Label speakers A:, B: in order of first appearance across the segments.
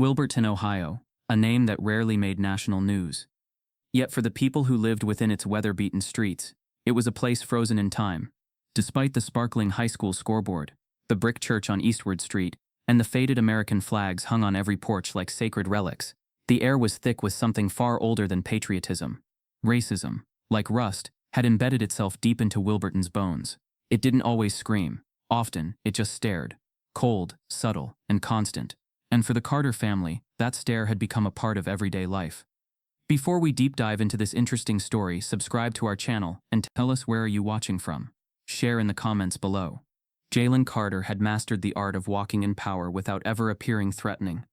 A: Wilburton, Ohio, a name that rarely made national news. Yet for the people who lived within its weather-beaten streets, it was a place frozen in time. Despite the sparkling high school scoreboard, the brick church on Eastward Street, and the faded American flags hung on every porch like sacred relics, the air was thick with something far older than patriotism. Racism, like rust, had embedded itself deep into Wilburton's bones. It didn't always scream. Often, it just stared. Cold, subtle, and constant. And for the Carter family, that stare had become a part of everyday life. Before we deep dive into this interesting story, subscribe to our channel and tell us where are you watching from. Share in the comments below. Jalen Carter had mastered the art of walking in power without ever appearing threatening.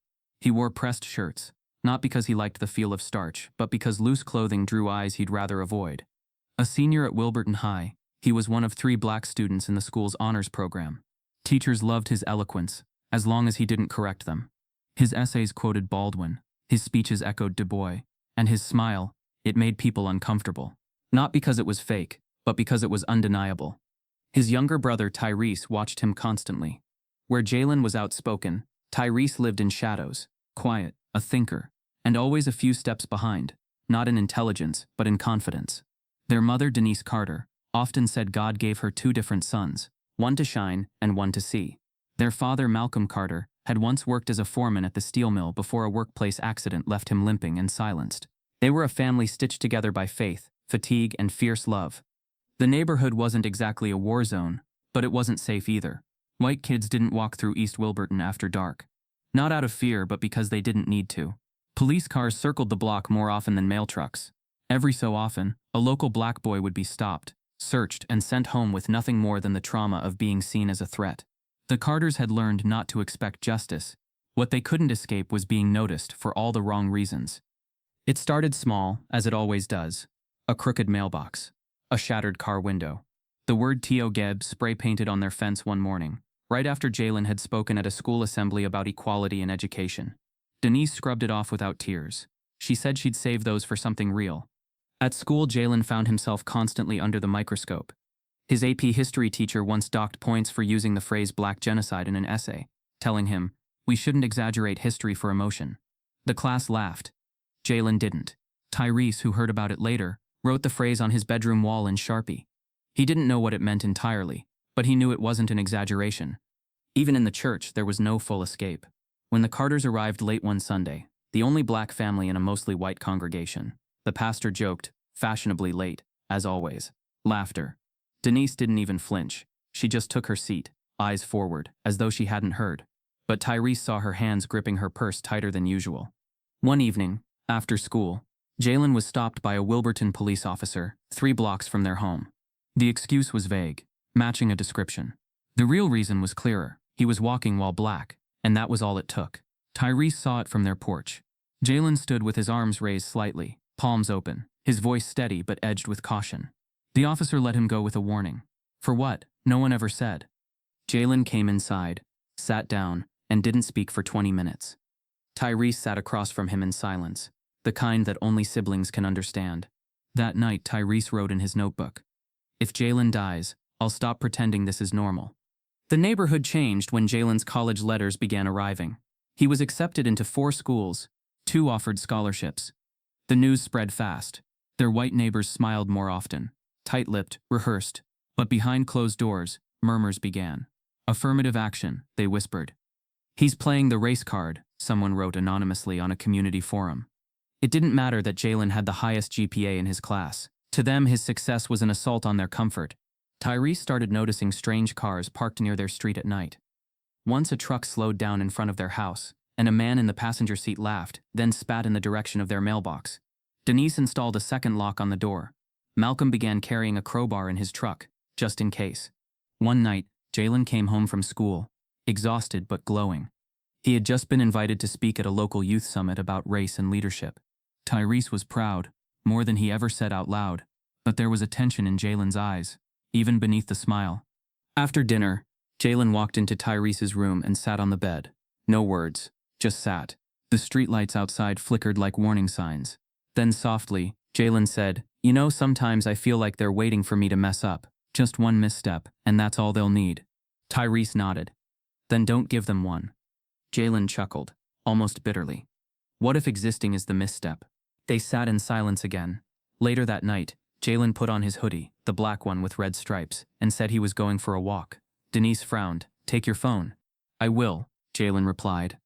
A: He wore pressed shirts, not because he liked the feel of starch, but because loose clothing drew eyes he'd rather avoid. A senior at Wilburton High, he was one of 3 black students in the school's honors program. Teachers loved his eloquence, as long as he didn't correct them. His essays quoted Baldwin, his speeches echoed Du Bois, and his smile, it made people uncomfortable. Not because it was fake, but because it was undeniable. His younger brother Tyrese watched him constantly. Where Jalen was outspoken, Tyrese lived in shadows, quiet, a thinker, and always a few steps behind, not in intelligence, but in confidence. Their mother, Denise Carter, often said God gave her 2 different sons, one to shine and one to see. Their father, Malcolm Carter, had once worked as a foreman at the steel mill before a workplace accident left him limping and silenced. They were a family stitched together by faith, fatigue, and fierce love. The neighborhood wasn't exactly a war zone, but it wasn't safe either. White kids didn't walk through East Wilburton after dark. Not out of fear, but because they didn't need to. Police cars circled the block more often than mail trucks. Every so often, a local black boy would be stopped, searched, and sent home with nothing more than the trauma of being seen as a threat. The Carters had learned not to expect justice. What they couldn't escape was being noticed for all the wrong reasons. It started small, as it always does. A crooked mailbox. A shattered car window. The word Tio Geb spray-painted on their fence one morning, right after Jalen had spoken at a school assembly about equality in education. Denise scrubbed it off without tears. She said she'd save those for something real. At school, Jalen found himself constantly under the microscope. His AP history teacher once docked points for using the phrase black genocide in an essay, telling him, "We shouldn't exaggerate history for emotion." The class laughed. Jalen didn't. Tyrese, who heard about it later, wrote the phrase on his bedroom wall in Sharpie. He didn't know what it meant entirely, but he knew it wasn't an exaggeration. Even in the church, there was no full escape. When the Carters arrived late one Sunday, the only black family in a mostly white congregation, the pastor joked, fashionably late, as always. Laughter. Denise didn't even flinch. She just took her seat, eyes forward, as though she hadn't heard. But Tyrese saw her hands gripping her purse tighter than usual. One evening, after school, Jalen was stopped by a Wilburton police officer, 3 blocks from their home. The excuse was vague, matching a description. The real reason was clearer. He was walking while black, and that was all it took. Tyrese saw it from their porch. Jalen stood with his arms raised slightly, palms open, his voice steady but edged with caution. The officer let him go with a warning. For what? No one ever said. Jalen came inside, sat down, and didn't speak for 20 minutes. Tyrese sat across from him in silence, the kind that only siblings can understand. That night, Tyrese wrote in his notebook, "If Jalen dies, I'll stop pretending this is normal." The neighborhood changed when Jalen's college letters began arriving. He was accepted into 4 schools, 2 offered scholarships. The news spread fast. Their white neighbors smiled more often, tight-lipped, rehearsed, but behind closed doors, murmurs began. "Affirmative action," they whispered. "He's playing the race card," someone wrote anonymously on a community forum. It didn't matter that Jalen had the highest GPA in his class. To them, his success was an assault on their comfort. Tyrese started noticing strange cars parked near their street at night. Once a truck slowed down in front of their house, and a man in the passenger seat laughed, then spat in the direction of their mailbox. Denise installed a second lock on the door. Malcolm began carrying a crowbar in his truck, just in case. One night, Jalen came home from school, exhausted but glowing. He had just been invited to speak at a local youth summit about race and leadership. Tyrese was proud, more than he ever said out loud, but there was a tension in Jalen's eyes, even beneath the smile. After dinner, Jalen walked into Tyrese's room and sat on the bed. No words, just sat. The streetlights outside flickered like warning signs. Then softly, Jalen said, "You know, sometimes I feel like they're waiting for me to mess up. Just one misstep, and that's all they'll need." Tyrese nodded. "Then don't give them one." Jalen chuckled. almost bitterly. What if existing is the misstep? They sat in silence again. Later that night, Jalen put on his hoodie, the black one with red stripes, and said he was going for a walk. Denise frowned. "Take your phone." "I will," Jalen replied.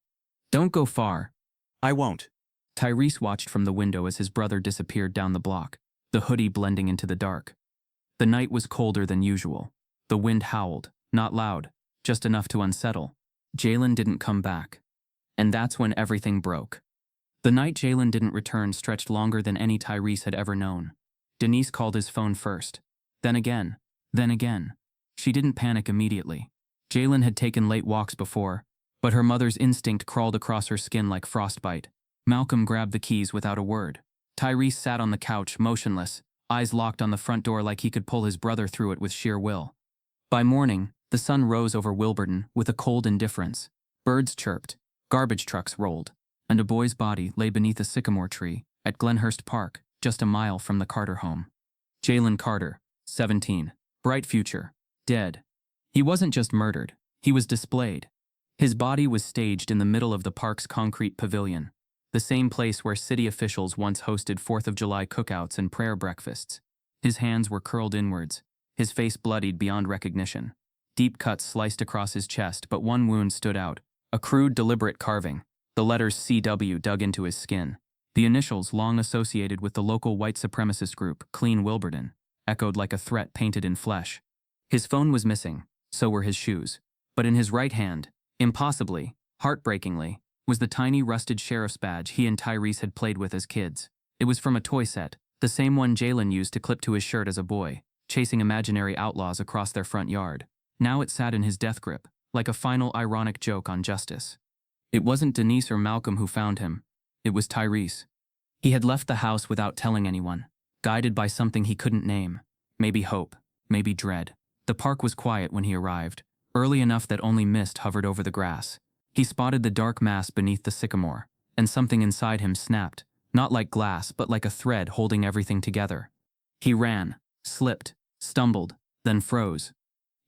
A: "Don't go far."
B: I won't.
A: Tyrese watched from the window as his brother disappeared down the block, the hoodie blending into the dark. The night was colder than usual. The wind howled, not loud, just enough to unsettle. Jalen didn't come back. And that's when everything broke. The night Jalen didn't return stretched longer than any Tyrese had ever known. Denise called his phone first. Then again. Then again. She didn't panic immediately. Jalen had taken late walks before, but her mother's instinct crawled across her skin like frostbite. Malcolm grabbed the keys without a word. Tyrese sat on the couch, motionless, eyes locked on the front door like he could pull his brother through it with sheer will. By morning, the sun rose over Wilburton with a cold indifference. Birds chirped, garbage trucks rolled, and a boy's body lay beneath a sycamore tree at Glenhurst Park, just a mile from the Carter home. Jalen Carter, 17, bright future, dead. He wasn't just murdered, he was displayed. His body was staged in the middle of the park's concrete pavilion, the same place where city officials once hosted 4th of July cookouts and prayer breakfasts. His hands were curled inwards, his face bloodied beyond recognition. Deep cuts sliced across his chest, but one wound stood out, a crude, deliberate carving, the letters CW dug into his skin. The initials, long associated with the local white supremacist group, Clean Wilburton, echoed like a threat painted in flesh. His phone was missing, so were his shoes. But in his right hand, impossibly, heartbreakingly, was the tiny rusted sheriff's badge he and Tyrese had played with as kids. It was from a toy set, the same one Jalen used to clip to his shirt as a boy, chasing imaginary outlaws across their front yard. Now it sat in his death grip, like a final ironic joke on justice. It wasn't Denise or Malcolm who found him. It was Tyrese. He had left the house without telling anyone, guided by something he couldn't name. Maybe hope, maybe dread. The park was quiet when he arrived, early enough that only mist hovered over the grass. He spotted the dark mass beneath the sycamore, and something inside him snapped, not like glass but like a thread holding everything together. He ran, slipped, stumbled, then froze.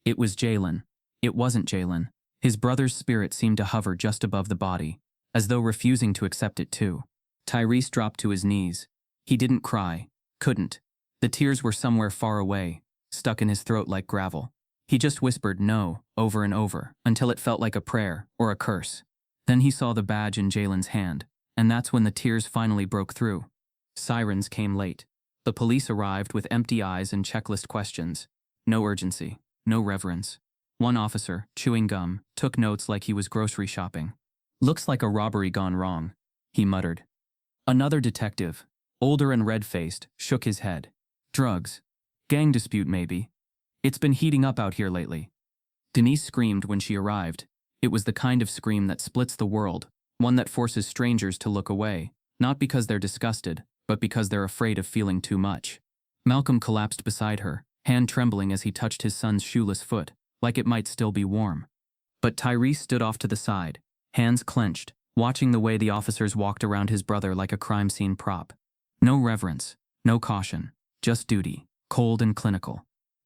A: It was Jalen. It wasn't Jalen. His brother's spirit seemed to hover just above the body, as though refusing to accept it too. Tyrese dropped to his knees. He didn't cry, couldn't. The tears were somewhere far away, stuck in his throat like gravel. He just whispered no over and over until it felt like a prayer or a curse. Then he saw the badge in Jalen's hand, and that's when the tears finally broke through. Sirens came late. The police arrived with empty eyes and checklist questions. No urgency, no reverence. One officer, chewing gum, took notes like he was grocery shopping. "Looks like a robbery gone wrong," he muttered. Another detective, older and red-faced, shook his head. "Drugs. Gang dispute maybe. It's been heating up out here lately." Denise screamed when she arrived. It was the kind of scream that splits the world, one that forces strangers to look away, not because they're disgusted, but because they're afraid of feeling too much. Malcolm collapsed beside her, hand trembling as he touched his son's shoeless foot, like it might still be warm. But Tyrese stood off to the side, hands clenched, watching the way the officers walked around his brother like a crime scene prop. No reverence, no caution, just duty, cold and clinical.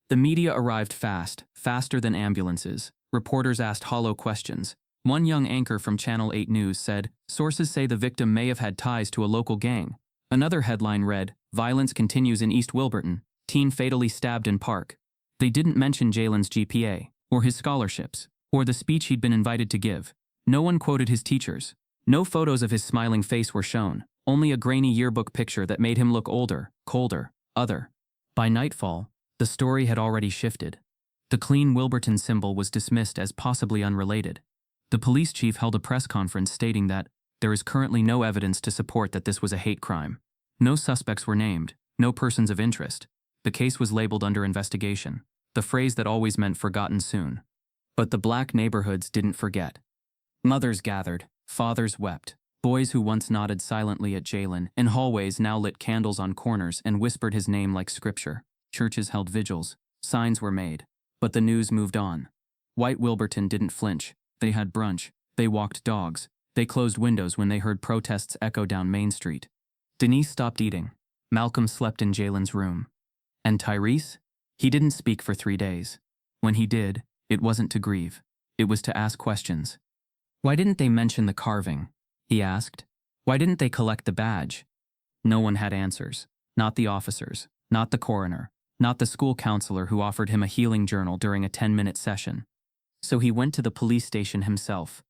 A: The media arrived fast, faster than ambulances. Reporters asked hollow questions. One young anchor from Channel 8 News said, "Sources say the victim may have had ties to a local gang." Another headline read, "Violence continues in East Wilburton, teen fatally stabbed in park." They didn't mention Jalen's GPA, or his scholarships, or the speech he'd been invited to give. No one quoted his teachers. No photos of his smiling face were shown, only a grainy yearbook picture that made him look older, colder, other. By nightfall, the story had already shifted. The Clean Wilburton symbol was dismissed as possibly unrelated. The police chief held a press conference stating that there is currently no evidence to support that this was a hate crime. No suspects were named, no persons of interest. The case was labeled under investigation, the phrase that always meant forgotten soon. But the black neighborhoods didn't forget. Mothers gathered, fathers wept. Boys who once nodded silently at Jalen in hallways now lit candles on corners and whispered his name like scripture. Churches held vigils, signs were made. But the news moved on. White Wilburton didn't flinch. They had brunch. They walked dogs. They closed windows when they heard protests echo down Main Street. Denise stopped eating. Malcolm slept in Jalen's room. And Tyrese? He didn't speak for 3 days. When he did, it wasn't to grieve. It was to ask questions. Why didn't they mention the carving? he asked. Why didn't they collect the badge? No one had answers. Not the officers, not the coroner, not the school counselor who offered him a healing journal during a 10-minute session. So he went to the police station himself.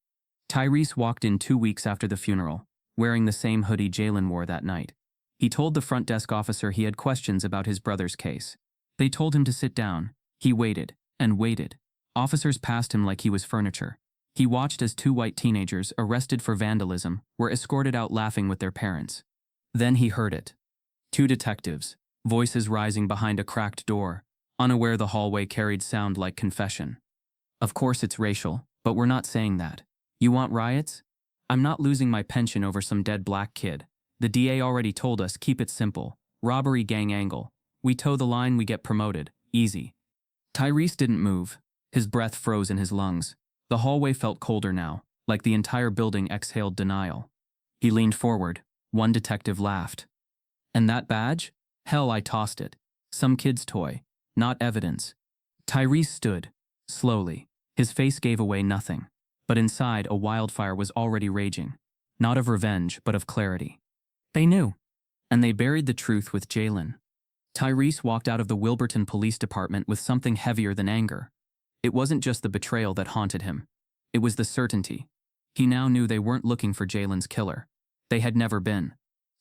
A: Tyrese walked in 2 weeks after the funeral, wearing the same hoodie Jalen wore that night. He told the front desk officer he had questions about his brother's case. They told him to sit down. He waited and waited. Officers passed him like he was furniture. He watched as 2 white teenagers, arrested for vandalism, were escorted out laughing with their parents. Then he heard it. 2 detectives, voices rising behind a cracked door, unaware the hallway carried sound like confession. Of course it's racial, but we're not saying that. You want riots? I'm not losing my pension over some dead black kid. The DA already told us keep it simple. Robbery gang angle. We toe the line, we get promoted. Easy. Tyrese didn't move. His breath froze in his lungs. The hallway felt colder now, like the entire building exhaled denial. He leaned forward. One detective laughed. And that badge? Hell, I tossed it. Some kid's toy. Not evidence. Tyrese stood, slowly. His face gave away nothing. But inside, a wildfire was already raging. Not of revenge, but of clarity. They knew. And they buried the truth with Jalen. Tyrese walked out of the Wilburton Police Department with something heavier than anger. It wasn't just the betrayal that haunted him. It was the certainty. He now knew they weren't looking for Jalen's killer. They had never been.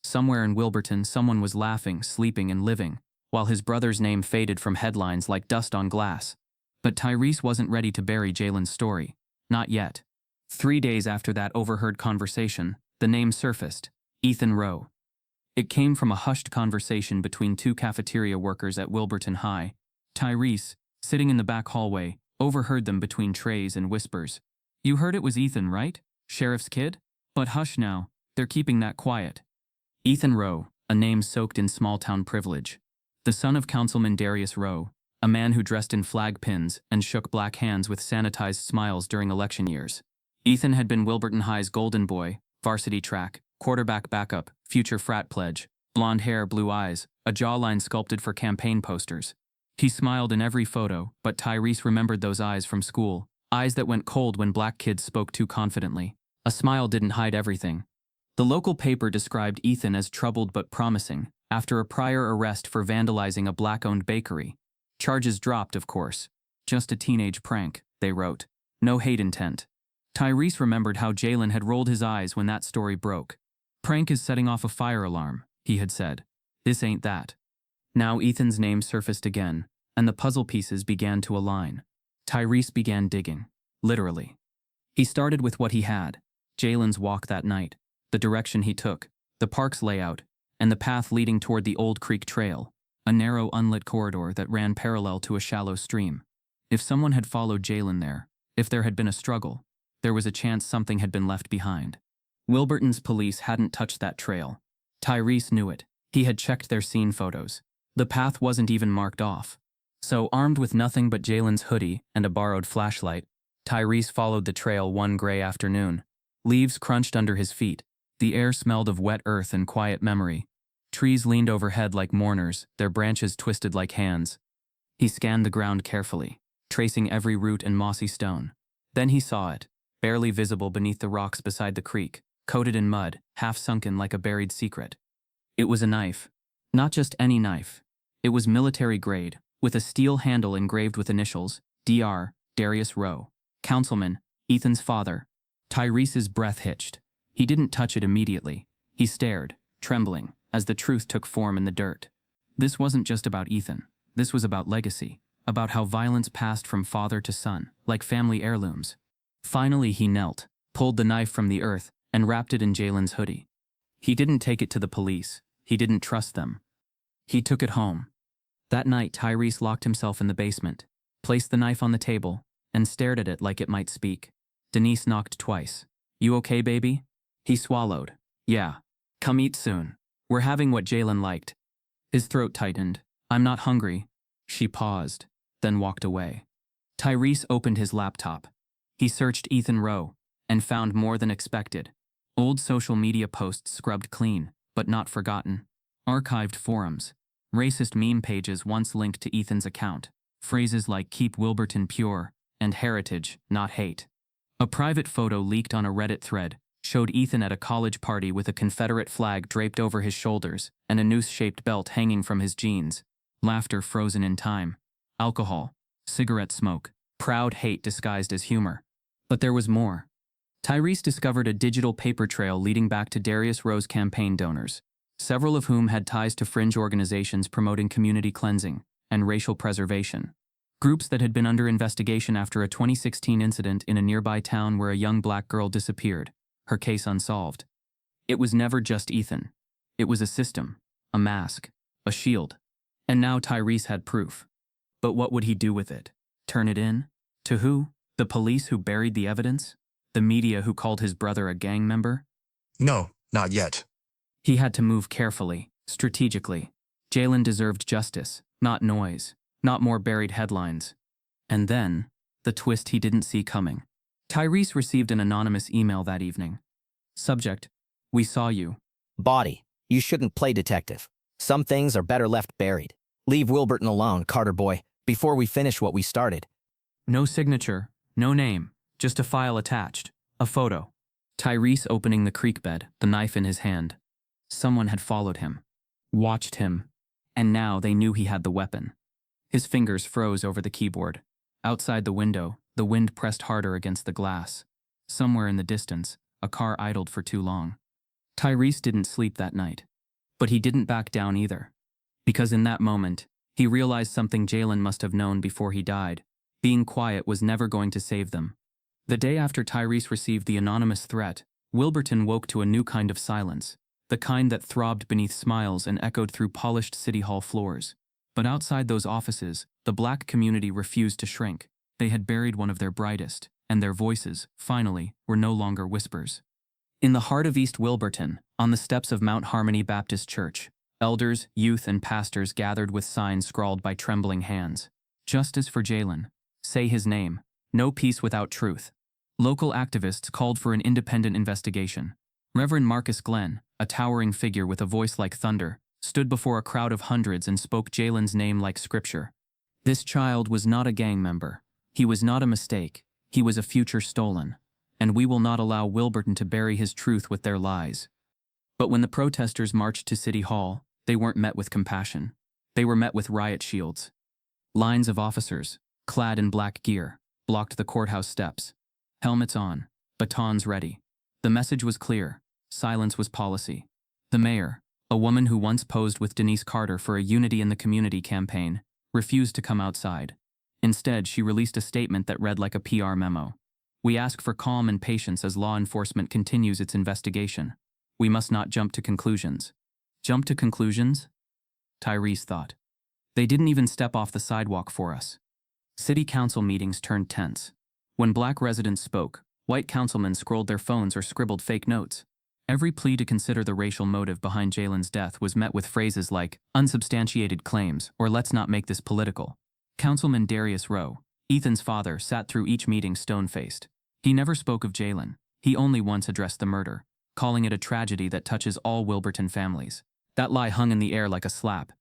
A: Somewhere in Wilburton, someone was laughing, sleeping, and living, while his brother's name faded from headlines like dust on glass. But Tyrese wasn't ready to bury Jalen's story. Not yet. 3 days after that overheard conversation, the name surfaced: Ethan Rowe. It came from a hushed conversation between 2 cafeteria workers at Wilburton High. Tyrese, sitting in the back hallway, overheard them between trays and whispers. You heard it was Ethan, right? Sheriff's kid? But hush now, they're keeping that quiet. Ethan Rowe, a name soaked in small-town privilege. The son of Councilman Darius Rowe, a man who dressed in flag pins and shook black hands with sanitized smiles during election years. Ethan had been Wilburton High's golden boy, varsity track, quarterback backup, future frat pledge, blonde hair, blue eyes, a jawline sculpted for campaign posters. He smiled in every photo, but Tyrese remembered those eyes from school, eyes that went cold when black kids spoke too confidently. A smile didn't hide everything. The local paper described Ethan as troubled but promising, after a prior arrest for vandalizing a black-owned bakery. Charges dropped, of course. Just a teenage prank, they wrote. No hate intent. Tyrese remembered how Jalen had rolled his eyes when that story broke. Prank is setting off a fire alarm, he had said. This ain't that. Now Ethan's name surfaced again, and the puzzle pieces began to align. Tyrese began digging, literally. He started with what he had: Jalen's walk that night, the direction he took, the park's layout, and the path leading toward the Old Creek Trail, a narrow unlit corridor that ran parallel to a shallow stream. If someone had followed Jalen there, if there had been a struggle, there was a chance something had been left behind. Wilburton's police hadn't touched that trail. Tyrese knew it. He had checked their scene photos. The path wasn't even marked off. So, armed with nothing but Jalen's hoodie and a borrowed flashlight, Tyrese followed the trail one gray afternoon. Leaves crunched under his feet. The air smelled of wet earth and quiet memory. Trees leaned overhead like mourners, their branches twisted like hands. He scanned the ground carefully, tracing every root and mossy stone. Then he saw it, barely visible beneath the rocks beside the creek, coated in mud, half sunken like a buried secret. It was a knife. Not just any knife. It was military grade, with a steel handle engraved with initials: Dr. Darius Rowe, Councilman, Ethan's father. Tyrese's breath hitched. He didn't touch it immediately. He stared, trembling, as the truth took form in the dirt. This wasn't just about Ethan. This was about legacy, about how violence passed from father to son, like family heirlooms. Finally he knelt, pulled the knife from the earth, and wrapped it in Jalen's hoodie. He didn't take it to the police. He didn't trust them. He took it home. That night Tyrese locked himself in the basement, placed the knife on the table, and stared at it like it might speak. Denise knocked twice. You okay, baby? He swallowed. Yeah. Come eat soon. We're having what Jalen liked. His throat tightened. I'm not hungry. She paused, then walked away. Tyrese opened his laptop. He searched Ethan Rowe, and found more than expected. Old social media posts scrubbed clean, but not forgotten. Archived forums. Racist meme pages once linked to Ethan's account. Phrases like "keep Wilburton pure" and "heritage, not hate." A private photo leaked on a Reddit thread, showed Ethan at a college party with a Confederate flag draped over his shoulders and a noose-shaped belt hanging from his jeans. Laughter frozen in time. Alcohol. Cigarette smoke. Proud hate disguised as humor. But there was more. Tyrese discovered a digital paper trail leading back to Darius Rowe's campaign donors, several of whom had ties to fringe organizations promoting community cleansing and racial preservation. Groups that had been under investigation after a 2016 incident in a nearby town where a young black girl disappeared, her case unsolved. It was never just Ethan. It was a system, a mask, a shield. And now Tyrese had proof. But what would he do with it? Turn it in? To who? The police who buried the evidence? The media who called his brother a gang member?
B: No, not yet.
A: He had to move carefully, strategically. Jalen deserved justice, not noise, not more buried headlines. And then, the twist he didn't see coming. Tyrese received an anonymous email that evening. Subject: "We saw you."
C: Body: "You shouldn't play detective. Some things are better left buried. Leave Wilburton alone, Carter boy, before we finish what we started."
A: No signature, no name, just a file attached, a photo. Tyrese opening the creek bed, the knife in his hand. Someone had followed him, watched him, and now they knew he had the weapon. His fingers froze over the keyboard. Outside the window, the wind pressed harder against the glass. Somewhere in the distance, a car idled for too long. Tyrese didn't sleep that night. But he didn't back down either. Because in that moment, he realized something Jalen must have known before he died. Being quiet was never going to save them. The day after Tyrese received the anonymous threat, Wilburton woke to a new kind of silence, the kind that throbbed beneath smiles and echoed through polished city hall floors. But outside those offices, the black community refused to shrink. They had buried one of their brightest, and their voices, finally, were no longer whispers. In the heart of East Wilburton, on the steps of Mount Harmony Baptist Church, elders, youth, and pastors gathered with signs scrawled by trembling hands. Justice for Jalen. Say his name. No peace without truth. Local activists called for an independent investigation. Reverend Marcus Glenn, a towering figure with a voice like thunder, stood before a crowd of hundreds and spoke Jalen's name like scripture. This child was not a gang member. He was not a mistake. He was a future stolen. And we will not allow Wilburton to bury his truth with their lies. But when the protesters marched to City Hall, they weren't met with compassion. They were met with riot shields. Lines of officers, clad in black gear, blocked the courthouse steps. Helmets on, batons ready. The message was clear. Silence was policy. The mayor, a woman who once posed with Denise Carter for a Unity in the Community campaign, refused to come outside. Instead, she released a statement that read like a PR memo. "We ask for calm and patience as law enforcement continues its investigation. We must not jump to conclusions." Jump to conclusions? Tyrese thought. They didn't even step off the sidewalk for us. City council meetings turned tense. When black residents spoke, white councilmen scrolled their phones or scribbled fake notes. Every plea to consider the racial motive behind Jalen's death was met with phrases like unsubstantiated claims or let's not make this political. Councilman Darius Rowe, Ethan's father, sat through each meeting stone-faced. He never spoke of Jalen. He only once addressed the murder, calling it a tragedy that touches all Wilburton families. That lie hung in the air like a slap.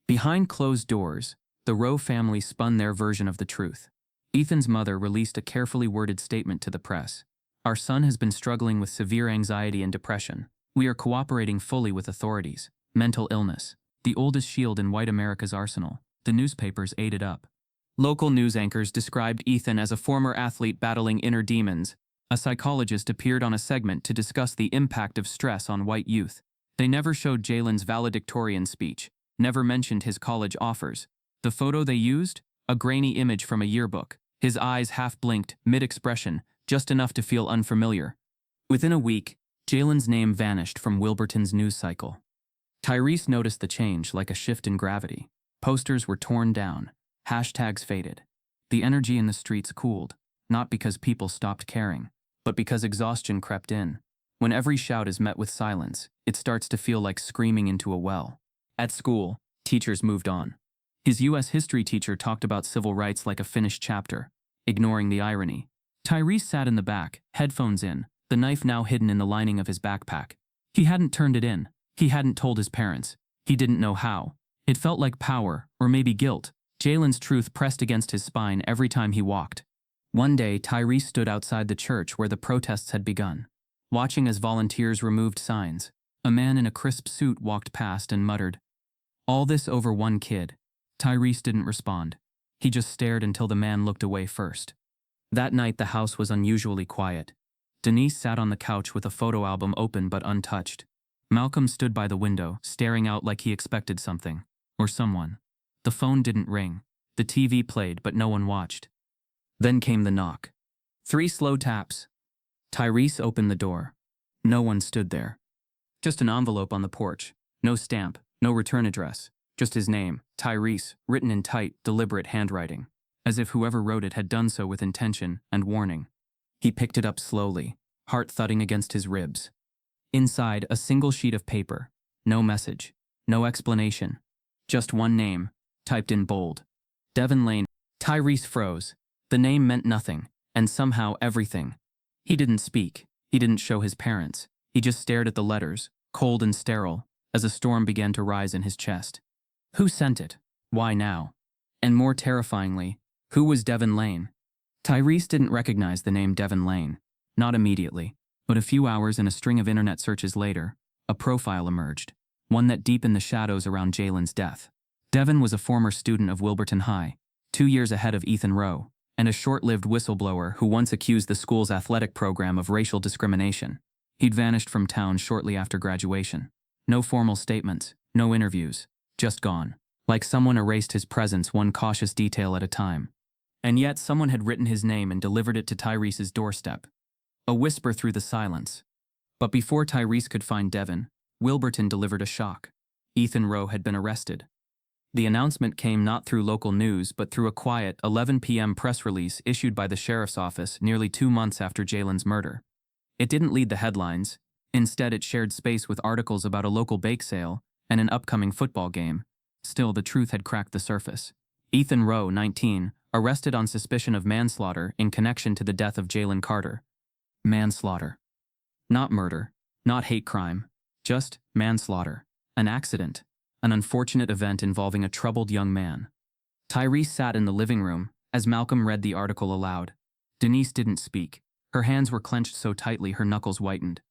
A: Behind closed doors, the Rowe family spun their version of the truth. Ethan's mother released a carefully worded statement to the press. "Our son has been struggling with severe anxiety and depression. We are cooperating fully with authorities. Mental illness, the oldest shield in white America's arsenal." The newspapers ate it up. Local news anchors described Ethan as a former athlete battling inner demons. A psychologist appeared on a segment to discuss the impact of stress on white youth. They never showed Jalen's valedictorian speech, never mentioned his college offers. The photo they used? A grainy image from a yearbook. His eyes half blinked, mid-expression, just enough to feel unfamiliar. Within a week, Jalen's name vanished from Wilburton's news cycle. Tyrese noticed the change like a shift in gravity. Posters were torn down. Hashtags faded. The energy in the streets cooled, not because people stopped caring, but because exhaustion crept in. When every shout is met with silence, it starts to feel like screaming into a well. At school, teachers moved on. His U.S. history teacher talked about civil rights like a finished chapter, ignoring the irony. Tyrese sat in the back, headphones in, the knife now hidden in the lining of his backpack. He hadn't turned it in. He hadn't told his parents. He didn't know how. It felt like power, or maybe guilt. Jalen's truth pressed against his spine every time he walked. One day, Tyrese stood outside the church where the protests had begun. watching as volunteers removed signs. A man in a crisp suit walked past and muttered, "All this over one kid." Tyrese didn't respond. He just stared until the man looked away first. That night the house was unusually quiet. Denise sat on the couch with a photo album open but untouched. Malcolm stood by the window, staring out like he expected something. Or someone. The phone didn't ring. The TV played, but no one watched. Then came the knock. 3 slow taps. Tyrese opened the door. No one stood there. Just an envelope on the porch. No stamp, no return address. Just his name, Tyrese, written in tight, deliberate handwriting, as if whoever wrote it had done so with intention and warning. He picked it up slowly, heart thudding against his ribs. Inside, a single sheet of paper. No message. No explanation. Just one name, typed in bold. Devin Lane. Tyrese froze. The name meant nothing, and somehow everything. He didn't speak. He didn't show his parents. He just stared at the letters, cold and sterile, as a storm began to rise in his chest. Who sent it? Why now? And more terrifyingly, who was Devin Lane? Tyrese didn't recognize the name Devin Lane. Not immediately, but a few hours and a string of internet searches later, a profile emerged, one that deepened the shadows around Jalen's death. Devin was a former student of Wilburton High, 2 years ahead of Ethan Rowe, and a short-lived whistleblower who once accused the school's athletic program of racial discrimination. He'd vanished from town shortly after graduation. No formal statements, no interviews, just gone. Like someone erased his presence one cautious detail at a time. And yet someone had written his name and delivered it to Tyrese's doorstep. A whisper through the silence. But before Tyrese could find Devin, Wilburton delivered a shock. Ethan Rowe had been arrested. The announcement came not through local news but through a quiet 11 p.m. press release issued by the sheriff's office nearly 2 months after Jalen's murder. It didn't lead the headlines. Instead, it shared space with articles about a local bake sale and an upcoming football game. Still, the truth had cracked the surface. Ethan Rowe, 19, arrested on suspicion of manslaughter in connection to the death of Jalen Carter. Manslaughter. Not murder, not hate crime, just manslaughter. An accident. An unfortunate event involving a troubled young man. Tyrese sat in the living room as Malcolm read the article aloud. Denise didn't speak. Her hands were clenched so tightly her knuckles whitened.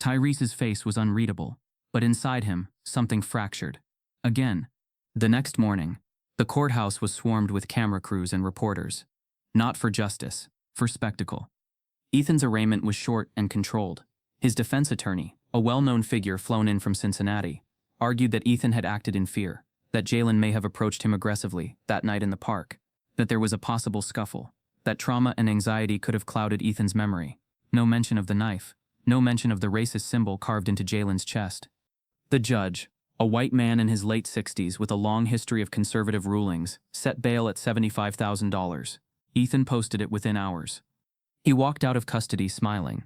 A: Tyrese's face was unreadable, but inside him, something fractured. Again. The next morning, the courthouse was swarmed with camera crews and reporters. Not for justice, for spectacle. Ethan's arraignment was short and controlled. His defense attorney, a well-known figure flown in from Cincinnati, argued that Ethan had acted in fear, that Jalen may have approached him aggressively that night in the park, that there was a possible scuffle, that trauma and anxiety could have clouded Ethan's memory. No mention of the knife, no mention of the racist symbol carved into Jalen's chest. The judge, a white man in his late 60s with a long history of conservative rulings, set bail at $75,000. Ethan posted it within hours. He walked out of custody smiling.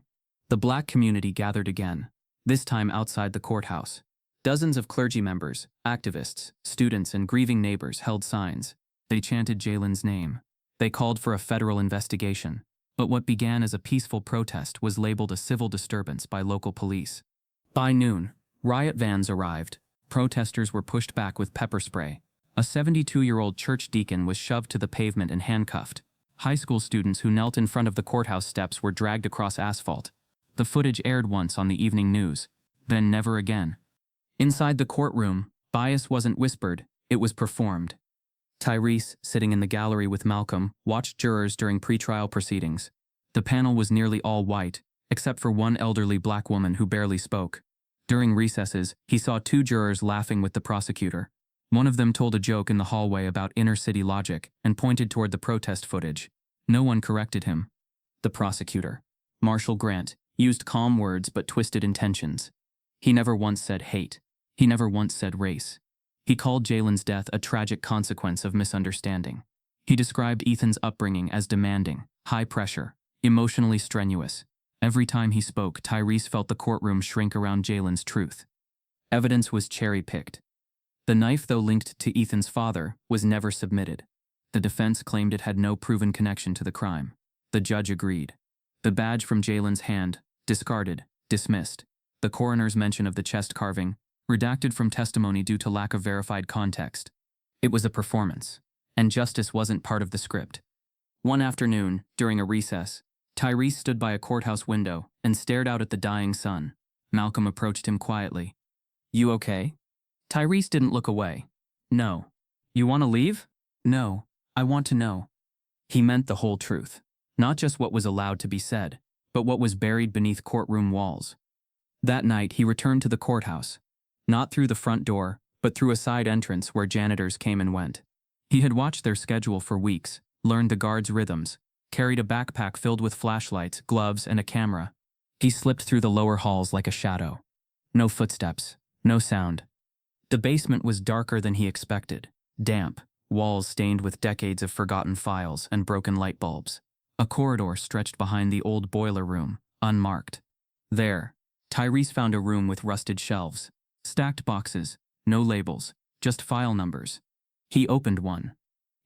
A: The black community gathered again, this time outside the courthouse. Dozens of clergy members, activists, students, and grieving neighbors held signs. They chanted Jalen's name. They called for a federal investigation. But what began as a peaceful protest was labeled a civil disturbance by local police. By noon, riot vans arrived. Protesters were pushed back with pepper spray. A 72-year-old church deacon was shoved to the pavement and handcuffed. High school students who knelt in front of the courthouse steps were dragged across asphalt. The footage aired once on the evening news, then never again. Inside the courtroom, bias wasn't whispered, it was performed. Tyrese, sitting in the gallery with Malcolm, watched jurors during pretrial proceedings. The panel was nearly all white, except for one elderly black woman who barely spoke. During recesses, he saw 2 jurors laughing with the prosecutor. One of them told a joke in the hallway about inner-city logic and pointed toward the protest footage. No one corrected him. The prosecutor, Marshall Grant, used calm words but twisted intentions. He never once said hate. He never once said race. He called Jalen's death a tragic consequence of misunderstanding. He described Ethan's upbringing as demanding, high pressure, emotionally strenuous. Every time he spoke, Tyrese felt the courtroom shrink around Jalen's truth. Evidence was cherry-picked. The knife, though linked to Ethan's father, was never submitted. The defense claimed it had no proven connection to the crime. The judge agreed. The badge from Jalen's hand, discarded, dismissed. The coroner's mention of the chest carving, redacted from testimony due to lack of verified context. It was a performance, and justice wasn't part of the script. One afternoon, during a recess, Tyrese stood by a courthouse window and stared out at the dying sun. Malcolm approached him quietly. "You okay?" Tyrese didn't look away. "No." "You want to leave?" "No. I want to know." He meant the whole truth. Not just what was allowed to be said, but what was buried beneath courtroom walls. That night, he returned to the courthouse. Not through the front door, but through a side entrance where janitors came and went. He had watched their schedule for weeks, learned the guards' rhythms, carried a backpack filled with flashlights, gloves, and a camera. He slipped through the lower halls like a shadow. No footsteps, no sound. The basement was darker than he expected. Damp, walls stained with decades of forgotten files and broken light bulbs. A corridor stretched behind the old boiler room, unmarked. There, Tyrese found a room with rusted shelves, stacked boxes, no labels, just file numbers. He opened one.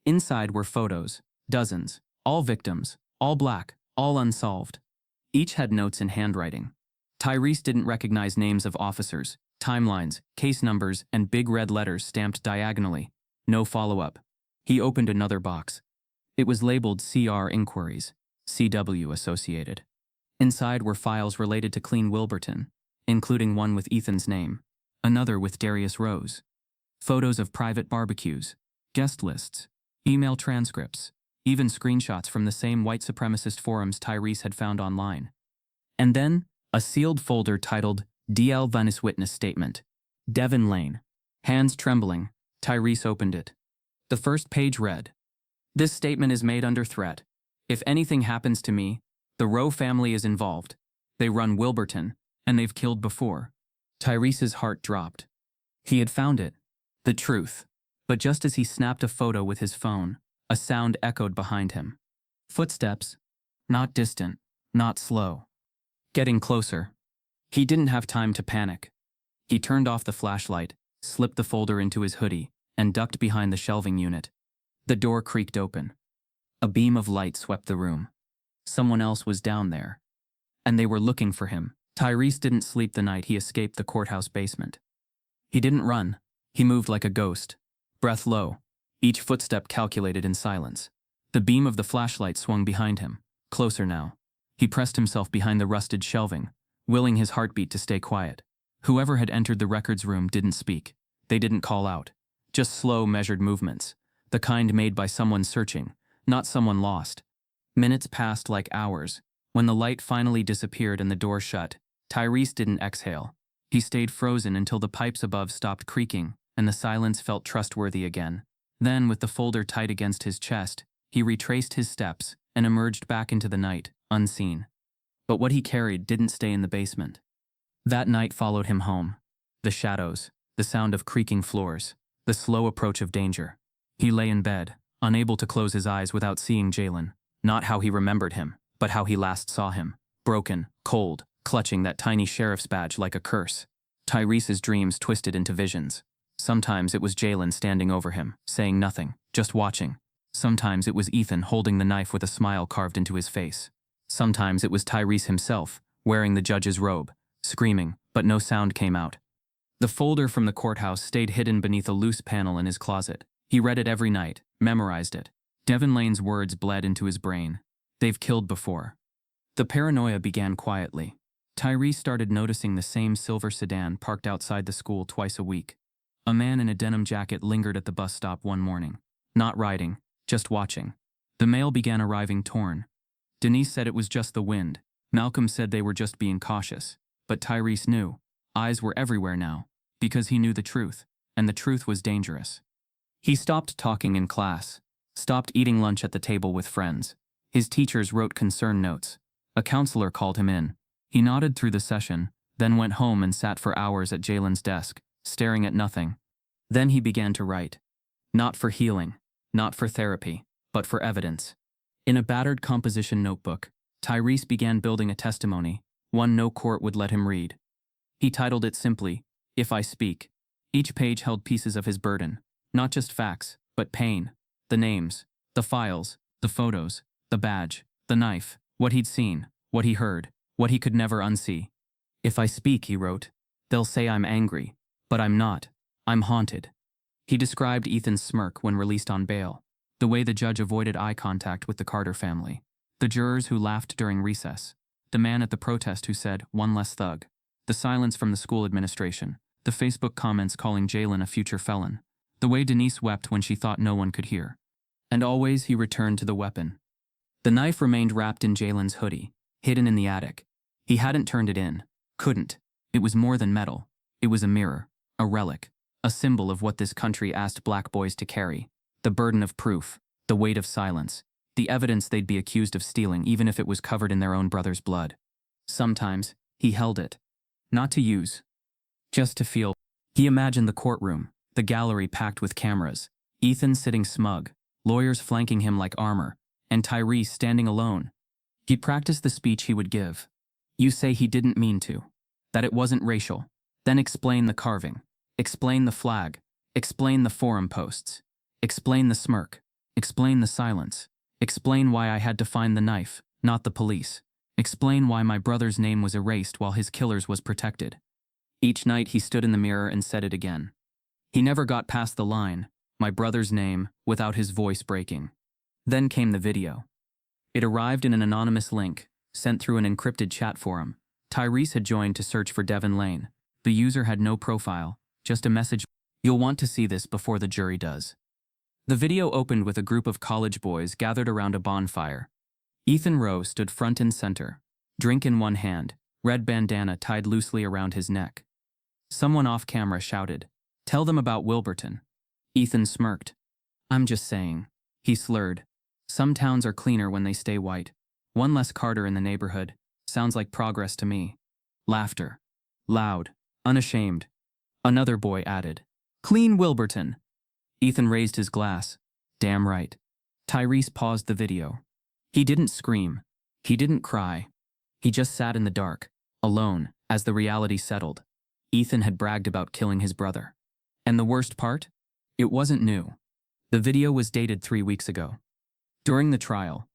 A: Inside were photos, dozens, all victims, all black, all unsolved. Each had notes in handwriting. Tyrese didn't recognize names of officers, timelines, case numbers, and big red letters stamped diagonally. No follow-up. He opened another box. It was labeled CR Inquiries, CW Associated. Inside were files related to Clean Wilburton, including one with Ethan's name, another with Darius Rose. Photos of private barbecues, guest lists, email transcripts, even screenshots from the same white supremacist forums Tyrese had found online. And then, a sealed folder titled DL Venice Witness Statement. Devin Lane. Hands trembling, Tyrese opened it. The first page read, "This statement is made under threat. If anything happens to me, the Rowe family is involved. They run Wilburton, and they've killed before." Tyrese's heart dropped. He had found it. The truth. But just as he snapped a photo with his phone, a sound echoed behind him. Footsteps. Not distant, not slow. Getting closer. He didn't have time to panic. He turned off the flashlight, slipped the folder into his hoodie, and ducked behind the shelving unit. The door creaked open. A beam of light swept the room. Someone else was down there. And they were looking for him. Tyrese didn't sleep the night he escaped the courthouse basement. He didn't run. He moved like a ghost, breath low, each footstep calculated in silence. The beam of the flashlight swung behind him, closer now. He pressed himself behind the rusted shelving, willing his heartbeat to stay quiet. Whoever had entered the records room didn't speak. They didn't call out. Just slow, measured movements, the kind made by someone searching, not someone lost. Minutes passed like hours. When the light finally disappeared and the door shut, Tyrese didn't exhale. He stayed frozen until the pipes above stopped creaking and the silence felt trustworthy again. Then, with the folder tight against his chest, he retraced his steps and emerged back into the night, unseen. But what he carried didn't stay in the basement. That night followed him home. The shadows, the sound of creaking floors, the slow approach of danger. He lay in bed, unable to close his eyes without seeing Jalen, not how he remembered him, but how he last saw him, broken, cold, clutching that tiny sheriff's badge like a curse. Tyrese's dreams twisted into visions. Sometimes it was Jalen standing over him, saying nothing, just watching. Sometimes it was Ethan holding the knife with a smile carved into his face. Sometimes it was Tyrese himself, wearing the judge's robe, screaming, but no sound came out. The folder from the courthouse stayed hidden beneath a loose panel in his closet. He read it every night, memorized it. Devin Lane's words bled into his brain. They've killed before. The paranoia began quietly. Tyrese started noticing the same silver sedan parked outside the school twice a week. A man in a denim jacket lingered at the bus stop one morning. Not riding, just watching. The mail began arriving torn. Denise said it was just the wind. Malcolm said they were just being cautious. But Tyrese knew. Eyes were everywhere now, because he knew the truth, and the truth was dangerous. He stopped talking in class, stopped eating lunch at the table with friends. His teachers wrote concern notes. A counselor called him in. He nodded through the session, then went home and sat for hours at Jalen's desk, staring at nothing. Then he began to write. Not for healing, not for therapy, but for evidence. In a battered composition notebook, Tyrese began building a testimony, one no court would let him read. He titled it simply, If I Speak. Each page held pieces of his burden, not just facts, but pain, the names, the files, the photos, the badge, the knife, what he'd seen, what he heard, what he could never unsee. If I speak, he wrote, they'll say I'm angry, but I'm not. I'm haunted. He described Ethan's smirk when released on bail, the way the judge avoided eye contact with the Carter family, The jurors who laughed during recess. The man at the protest who said, "One less thug." The silence from the school administration. The Facebook comments calling Jalen a future felon. The way Denise wept when she thought no one could hear. And always he returned to the weapon. The knife remained wrapped in Jalen's hoodie, hidden in the attic. He hadn't turned it in. Couldn't. It was more than metal. It was a mirror. A relic. A symbol of what this country asked black boys to carry. The burden of proof. The weight of silence. The evidence they'd be accused of stealing even if it was covered in their own brother's blood. Sometimes, he held it. Not to use. Just to feel. He imagined the courtroom, the gallery packed with cameras, Ethan sitting smug, lawyers flanking him like armor, and Tyrese standing alone. He practiced the speech he would give. You say he didn't mean to. That it wasn't racial. Then explain the carving. Explain the flag. Explain the forum posts. Explain the smirk. Explain the silence. Explain why I had to find the knife, not the police. Explain why my brother's name was erased while his killer's was protected. Each night he stood in the mirror and said it again. He never got past the line, "My brother's name," without his voice breaking. Then came the video. It arrived in an anonymous link, sent through an encrypted chat forum. Tyrese had joined to search for Devin Lane. The user had no profile, just a message. You'll want to see this before the jury does. The video opened with a group of college boys gathered around a bonfire. Ethan Rowe stood front and center, drink in one hand, red bandana tied loosely around his neck. Someone off camera shouted, "Tell them about Wilburton." Ethan smirked. "I'm just saying." He slurred. "Some towns are cleaner when they stay white. One less Carter in the neighborhood. Sounds like progress to me." Laughter. Loud. Unashamed. Another boy added, "Clean Wilburton." Ethan raised his glass. Damn right. Tyrese paused the video. He didn't scream. He didn't cry. He just sat in the dark, alone, as the reality settled. Ethan had bragged about killing his brother. And the worst part? It wasn't new. The video was dated 3 weeks ago. During the trial,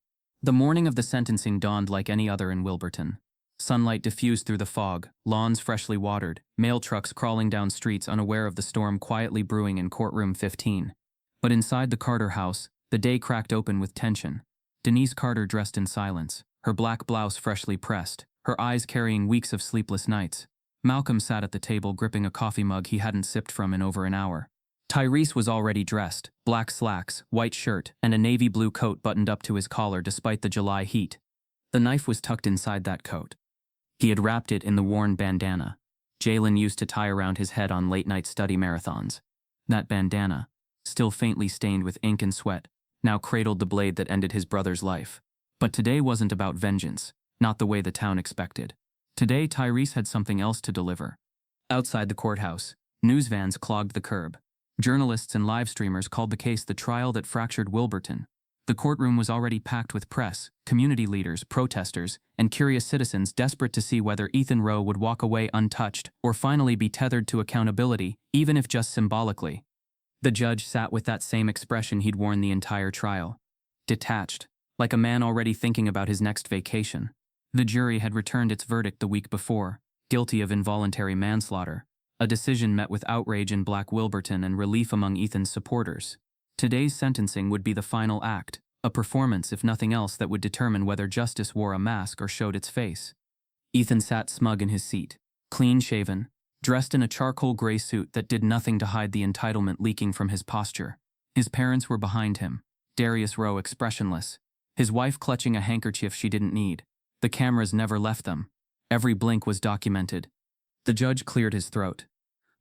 A: the morning of the sentencing dawned like any other in Wilburton. Sunlight diffused through the fog, lawns freshly watered, mail trucks crawling down streets unaware of the storm quietly brewing in courtroom 15. But inside the Carter house, the day cracked open with tension. Denise Carter dressed in silence, her black blouse freshly pressed, her eyes carrying weeks of sleepless nights. Malcolm sat at the table gripping a coffee mug he hadn't sipped from in over an hour. Tyrese was already dressed, black slacks, white shirt, and a navy blue coat buttoned up to his collar despite the July heat. The knife was tucked inside that coat. He had wrapped it in the worn bandana Jalen used to tie around his head on late-night study marathons. That bandana, still faintly stained with ink and sweat, now cradled the blade that ended his brother's life. But today wasn't about vengeance, not the way the town expected. Today, Tyrese had something else to deliver. Outside the courthouse, news vans clogged the curb. Journalists and live streamers called the case the trial that fractured Wilburton. The courtroom was already packed with press, community leaders, protesters, and curious citizens desperate to see whether Ethan Rowe would walk away untouched or finally be tethered to accountability, even if just symbolically. The judge sat with that same expression he'd worn the entire trial. Detached, like a man already thinking about his next vacation. The jury had returned its verdict the week before, guilty of involuntary manslaughter, a decision met with outrage in Black Wilburton and relief among Ethan's supporters. Today's sentencing would be the final act, a performance if nothing else that would determine whether justice wore a mask or showed its face. Ethan sat smug in his seat, clean-shaven, dressed in a charcoal gray suit that did nothing to hide the entitlement leaking from his posture. His parents were behind him, Darius Rowe expressionless, his wife clutching a handkerchief she didn't need. The cameras never left them. Every blink was documented. The judge cleared his throat.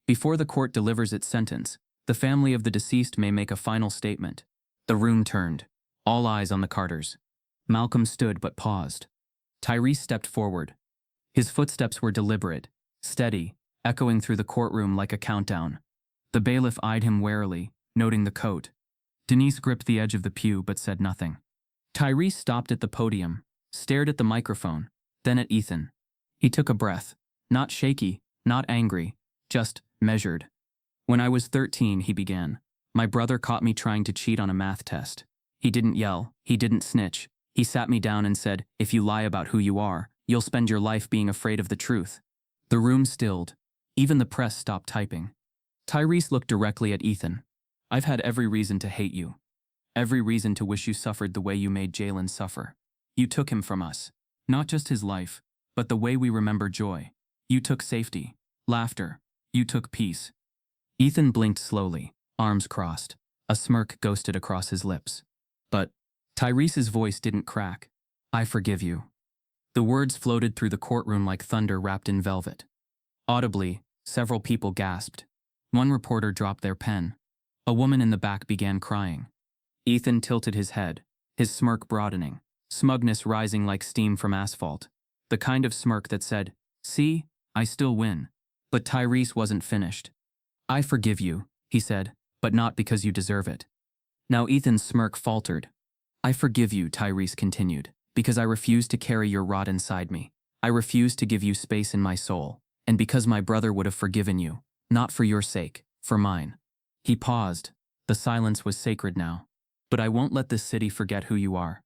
A: Before the court delivers its sentence, the family of the deceased may make a final statement. The room turned. All eyes on the Carters. Malcolm stood but paused. Tyrese stepped forward. His footsteps were deliberate, steady, echoing through the courtroom like a countdown. The bailiff eyed him warily, noting the coat. Denise gripped the edge of the pew but said nothing. Tyrese stopped at the podium, stared at the microphone, then at Ethan. He took a breath. Not shaky, not angry, just measured. "When I was 13, he began. My brother caught me trying to cheat on a math test. He didn't yell, he didn't snitch. He sat me down and said, 'If you lie about who you are, you'll spend your life being afraid of the truth.'" The room stilled. Even the press stopped typing. Tyrese looked directly at Ethan. "I've had every reason to hate you. Every reason to wish you suffered the way you made Jalen suffer. You took him from us. Not just his life, but the way we remember joy. You took safety, laughter. You took peace. Ethan blinked slowly, arms crossed. A smirk ghosted across his lips. But Tyrese's voice didn't crack. I forgive you. The words floated through the courtroom like thunder wrapped in velvet. Audibly, several people gasped. One reporter dropped their pen. A woman in the back began crying. Ethan tilted his head, his smirk broadening, smugness rising like steam from asphalt. The kind of smirk that said, "See, I still win." But Tyrese wasn't finished. I forgive you, he said, but not because you deserve it. Now Ethan's smirk faltered. I forgive you, Tyrese continued, because I refuse to carry your rot inside me. I refuse to give you space in my soul, and because my brother would have forgiven you, not for your sake, for mine. He paused. The silence was sacred now. But I won't let this city forget who you are.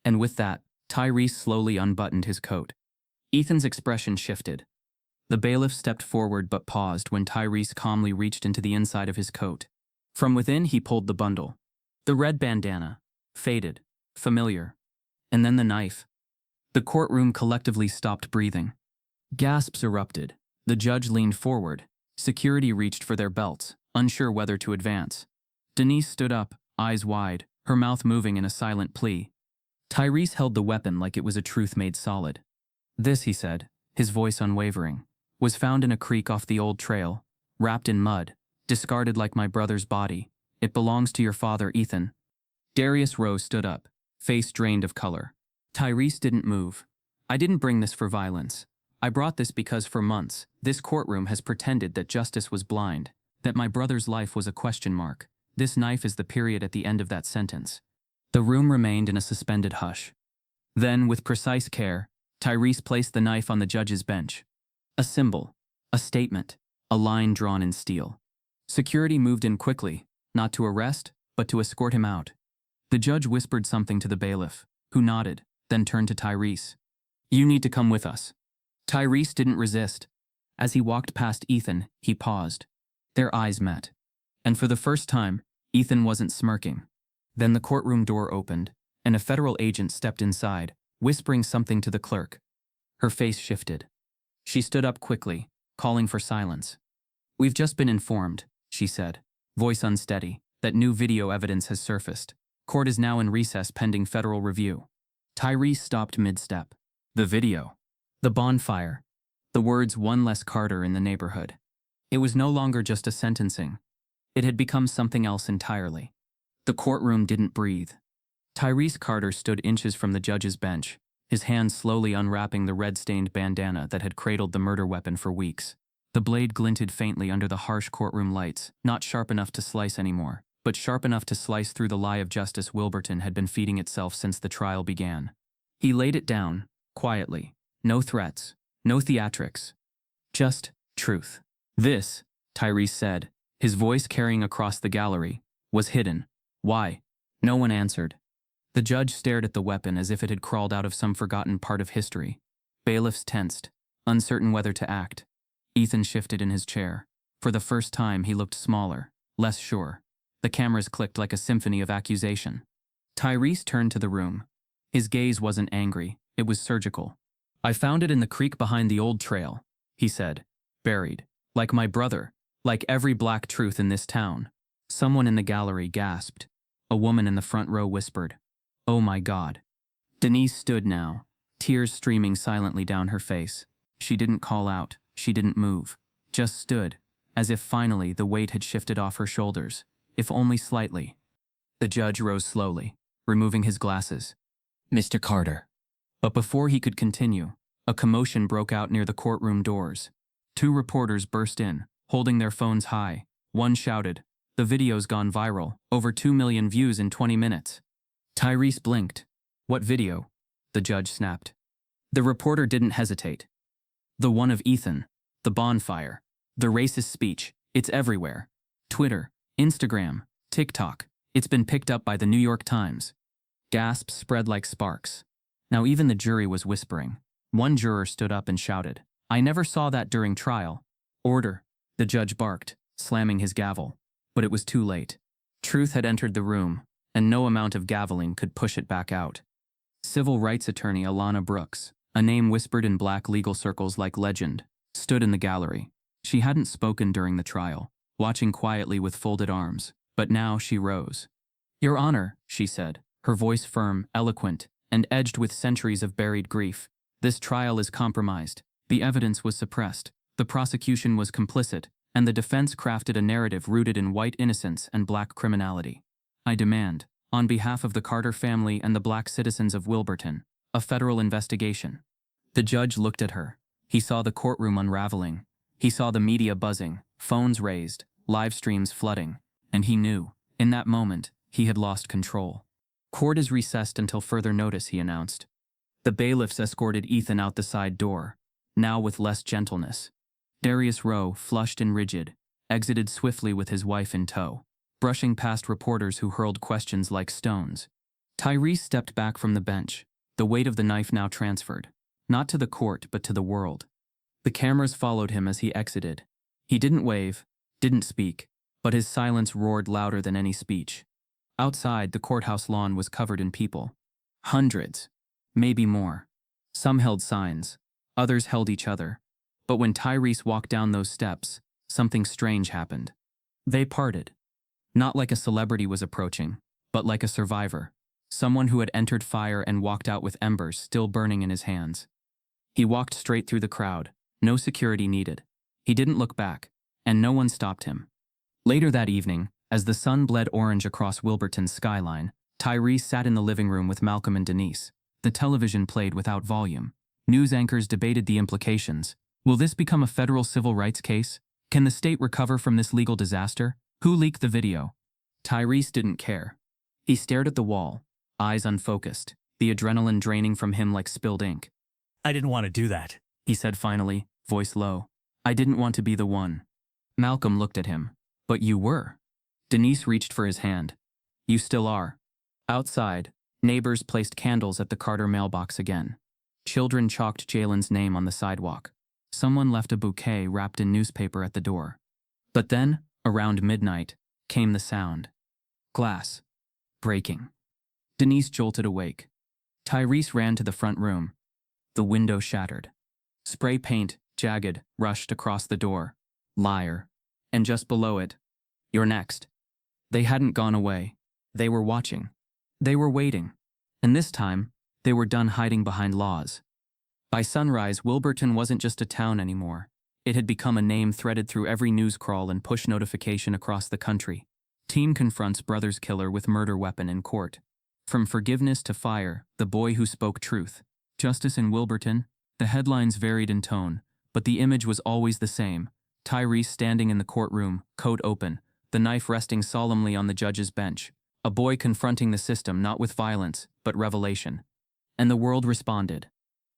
A: And with that, Tyrese slowly unbuttoned his coat. Ethan's expression shifted. The bailiff stepped forward but paused when Tyrese calmly reached into the inside of his coat. From within, he pulled the bundle. The red bandana. Faded. Familiar. And then the knife. The courtroom collectively stopped breathing. Gasps erupted. The judge leaned forward. Security reached for their belts, unsure whether to advance. Denise stood up, eyes wide, her mouth moving in a silent plea. Tyrese held the weapon like it was a truth made solid. This, he said, his voice unwavering, was found in a creek off the old trail, wrapped in mud, discarded like my brother's body. It belongs to your father, Ethan. Darius Rose stood up, face drained of color. Tyrese didn't move. I didn't bring this for violence. I brought this because for months, this courtroom has pretended that justice was blind, that my brother's life was a question mark. This knife is the period at the end of that sentence. The room remained in a suspended hush. Then, with precise care, Tyrese placed the knife on the judge's bench. A symbol, a statement, a line drawn in steel. Security moved in quickly, not to arrest, but to escort him out. The judge whispered something to the bailiff, who nodded, then turned to Tyrese. You need to come with us. Tyrese didn't resist. As he walked past Ethan, he paused. Their eyes met. And for the first time, Ethan wasn't smirking. Then the courtroom door opened, and a federal agent stepped inside, whispering something to the clerk. Her face shifted. She stood up quickly, calling for silence. We've just been informed, she said, voice unsteady, that new video evidence has surfaced. Court is now in recess pending federal review. Tyrese stopped mid-step. The video. The bonfire. The words "one less Carter in the neighborhood." It was no longer just a sentencing. It had become something else entirely. The courtroom didn't breathe. Tyrese Carter stood inches from the judge's bench, his hand slowly unwrapping the red-stained bandana that had cradled the murder weapon for weeks. The blade glinted faintly under the harsh courtroom lights, not sharp enough to slice anymore, but sharp enough to slice through the lie of justice Wilburton had been feeding itself since the trial began. He laid it down, quietly. No threats, no theatrics. Just truth. This, Tyrese said, his voice carrying across the gallery, was hidden. Why? No one answered. The judge stared at the weapon as if it had crawled out of some forgotten part of history. Bailiffs tensed, uncertain whether to act. Ethan shifted in his chair. For the first time, he looked smaller, less sure. The cameras clicked like a symphony of accusation. Tyrese turned to the room. His gaze wasn't angry, it was surgical. I found it in the creek behind the old trail, he said, buried. Like my brother, like every black truth in this town. Someone in the gallery gasped. A woman in the front row whispered, "Oh my God." Denise stood now, tears streaming silently down her face. She didn't call out, she didn't move, just stood, as if finally the weight had shifted off her shoulders, if only slightly. The judge rose slowly, removing his glasses. Mr. Carter. But before he could continue, a commotion broke out near the courtroom doors. Two reporters burst in, holding their phones high. One shouted, "The video's gone viral, over 2 million views in 20 minutes. Tyrese blinked. What video? The judge snapped. The reporter didn't hesitate. The one of Ethan. The bonfire. The racist speech. It's everywhere. Twitter, Instagram, TikTok. It's been picked up by the New York Times. Gasps spread like sparks. Now even the jury was whispering. One juror stood up and shouted, "I never saw that during trial." "Order," the judge barked, slamming his gavel. But it was too late. Truth had entered the room, and no amount of gaveling could push it back out. Civil rights attorney Alana Brooks, a name whispered in black legal circles like legend, stood in the gallery. She hadn't spoken during the trial, watching quietly with folded arms, but now she rose. "Your Honor," she said, her voice firm, eloquent, and edged with centuries of buried grief. "This trial is compromised. The evidence was suppressed. The prosecution was complicit, and the defense crafted a narrative rooted in white innocence and black criminality. I demand, on behalf of the Carter family and the black citizens of Wilburton, a federal investigation." The judge looked at her. He saw the courtroom unraveling. He saw the media buzzing, phones raised, live streams flooding, and he knew, in that moment, he had lost control. "Court is recessed until further notice," he announced. The bailiffs escorted Ethan out the side door, now with less gentleness. Darius Rowe, flushed and rigid, exited swiftly with his wife in tow, brushing past reporters who hurled questions like stones. Tyrese stepped back from the bench, the weight of the knife now transferred, not to the court but to the world. The cameras followed him as he exited. He didn't wave, didn't speak, but his silence roared louder than any speech. Outside, the courthouse lawn was covered in people. Hundreds, maybe more. Some held signs, others held each other. But when Tyrese walked down those steps, something strange happened. They parted. Not like a celebrity was approaching, but like a survivor, someone who had entered fire and walked out with embers still burning in his hands. He walked straight through the crowd, no security needed. He didn't look back, and no one stopped him. Later that evening, as the sun bled orange across Wilburton's skyline, Tyrese sat in the living room with Malcolm and Denise. The television played without volume. News anchors debated the implications. Will this become a federal civil rights case? Can the state recover from this legal disaster? Who leaked the video? Tyrese didn't care. He stared at the wall, eyes unfocused, the adrenaline draining from him like spilled ink.
D: "I didn't want to do that,"
A: he said finally, voice low. "I didn't want to be the one." Malcolm looked at him. "But you were." Denise reached for his hand. "You still are." Outside, neighbors placed candles at the Carter mailbox again. Children chalked Jalen's name on the sidewalk. Someone left a bouquet wrapped in newspaper at the door. But then, around midnight, came the sound. Glass. Breaking. Denise jolted awake. Tyrese ran to the front room. The window shattered. Spray paint, jagged, rushed across the door. "Liar." And just below it, "You're next." They hadn't gone away. They were watching. They were waiting. And this time, they were done hiding behind laws. By sunrise, Wilburton wasn't just a town anymore. It had become a name threaded through every news crawl and push notification across the country. Teen confronts brother's killer with murder weapon in court. From forgiveness to fire, the boy who spoke truth. Justice in Wilburton. The headlines varied in tone, but the image was always the same. Tyrese standing in the courtroom, coat open, the knife resting solemnly on the judge's bench. A boy confronting the system not with violence, but revelation. And the world responded.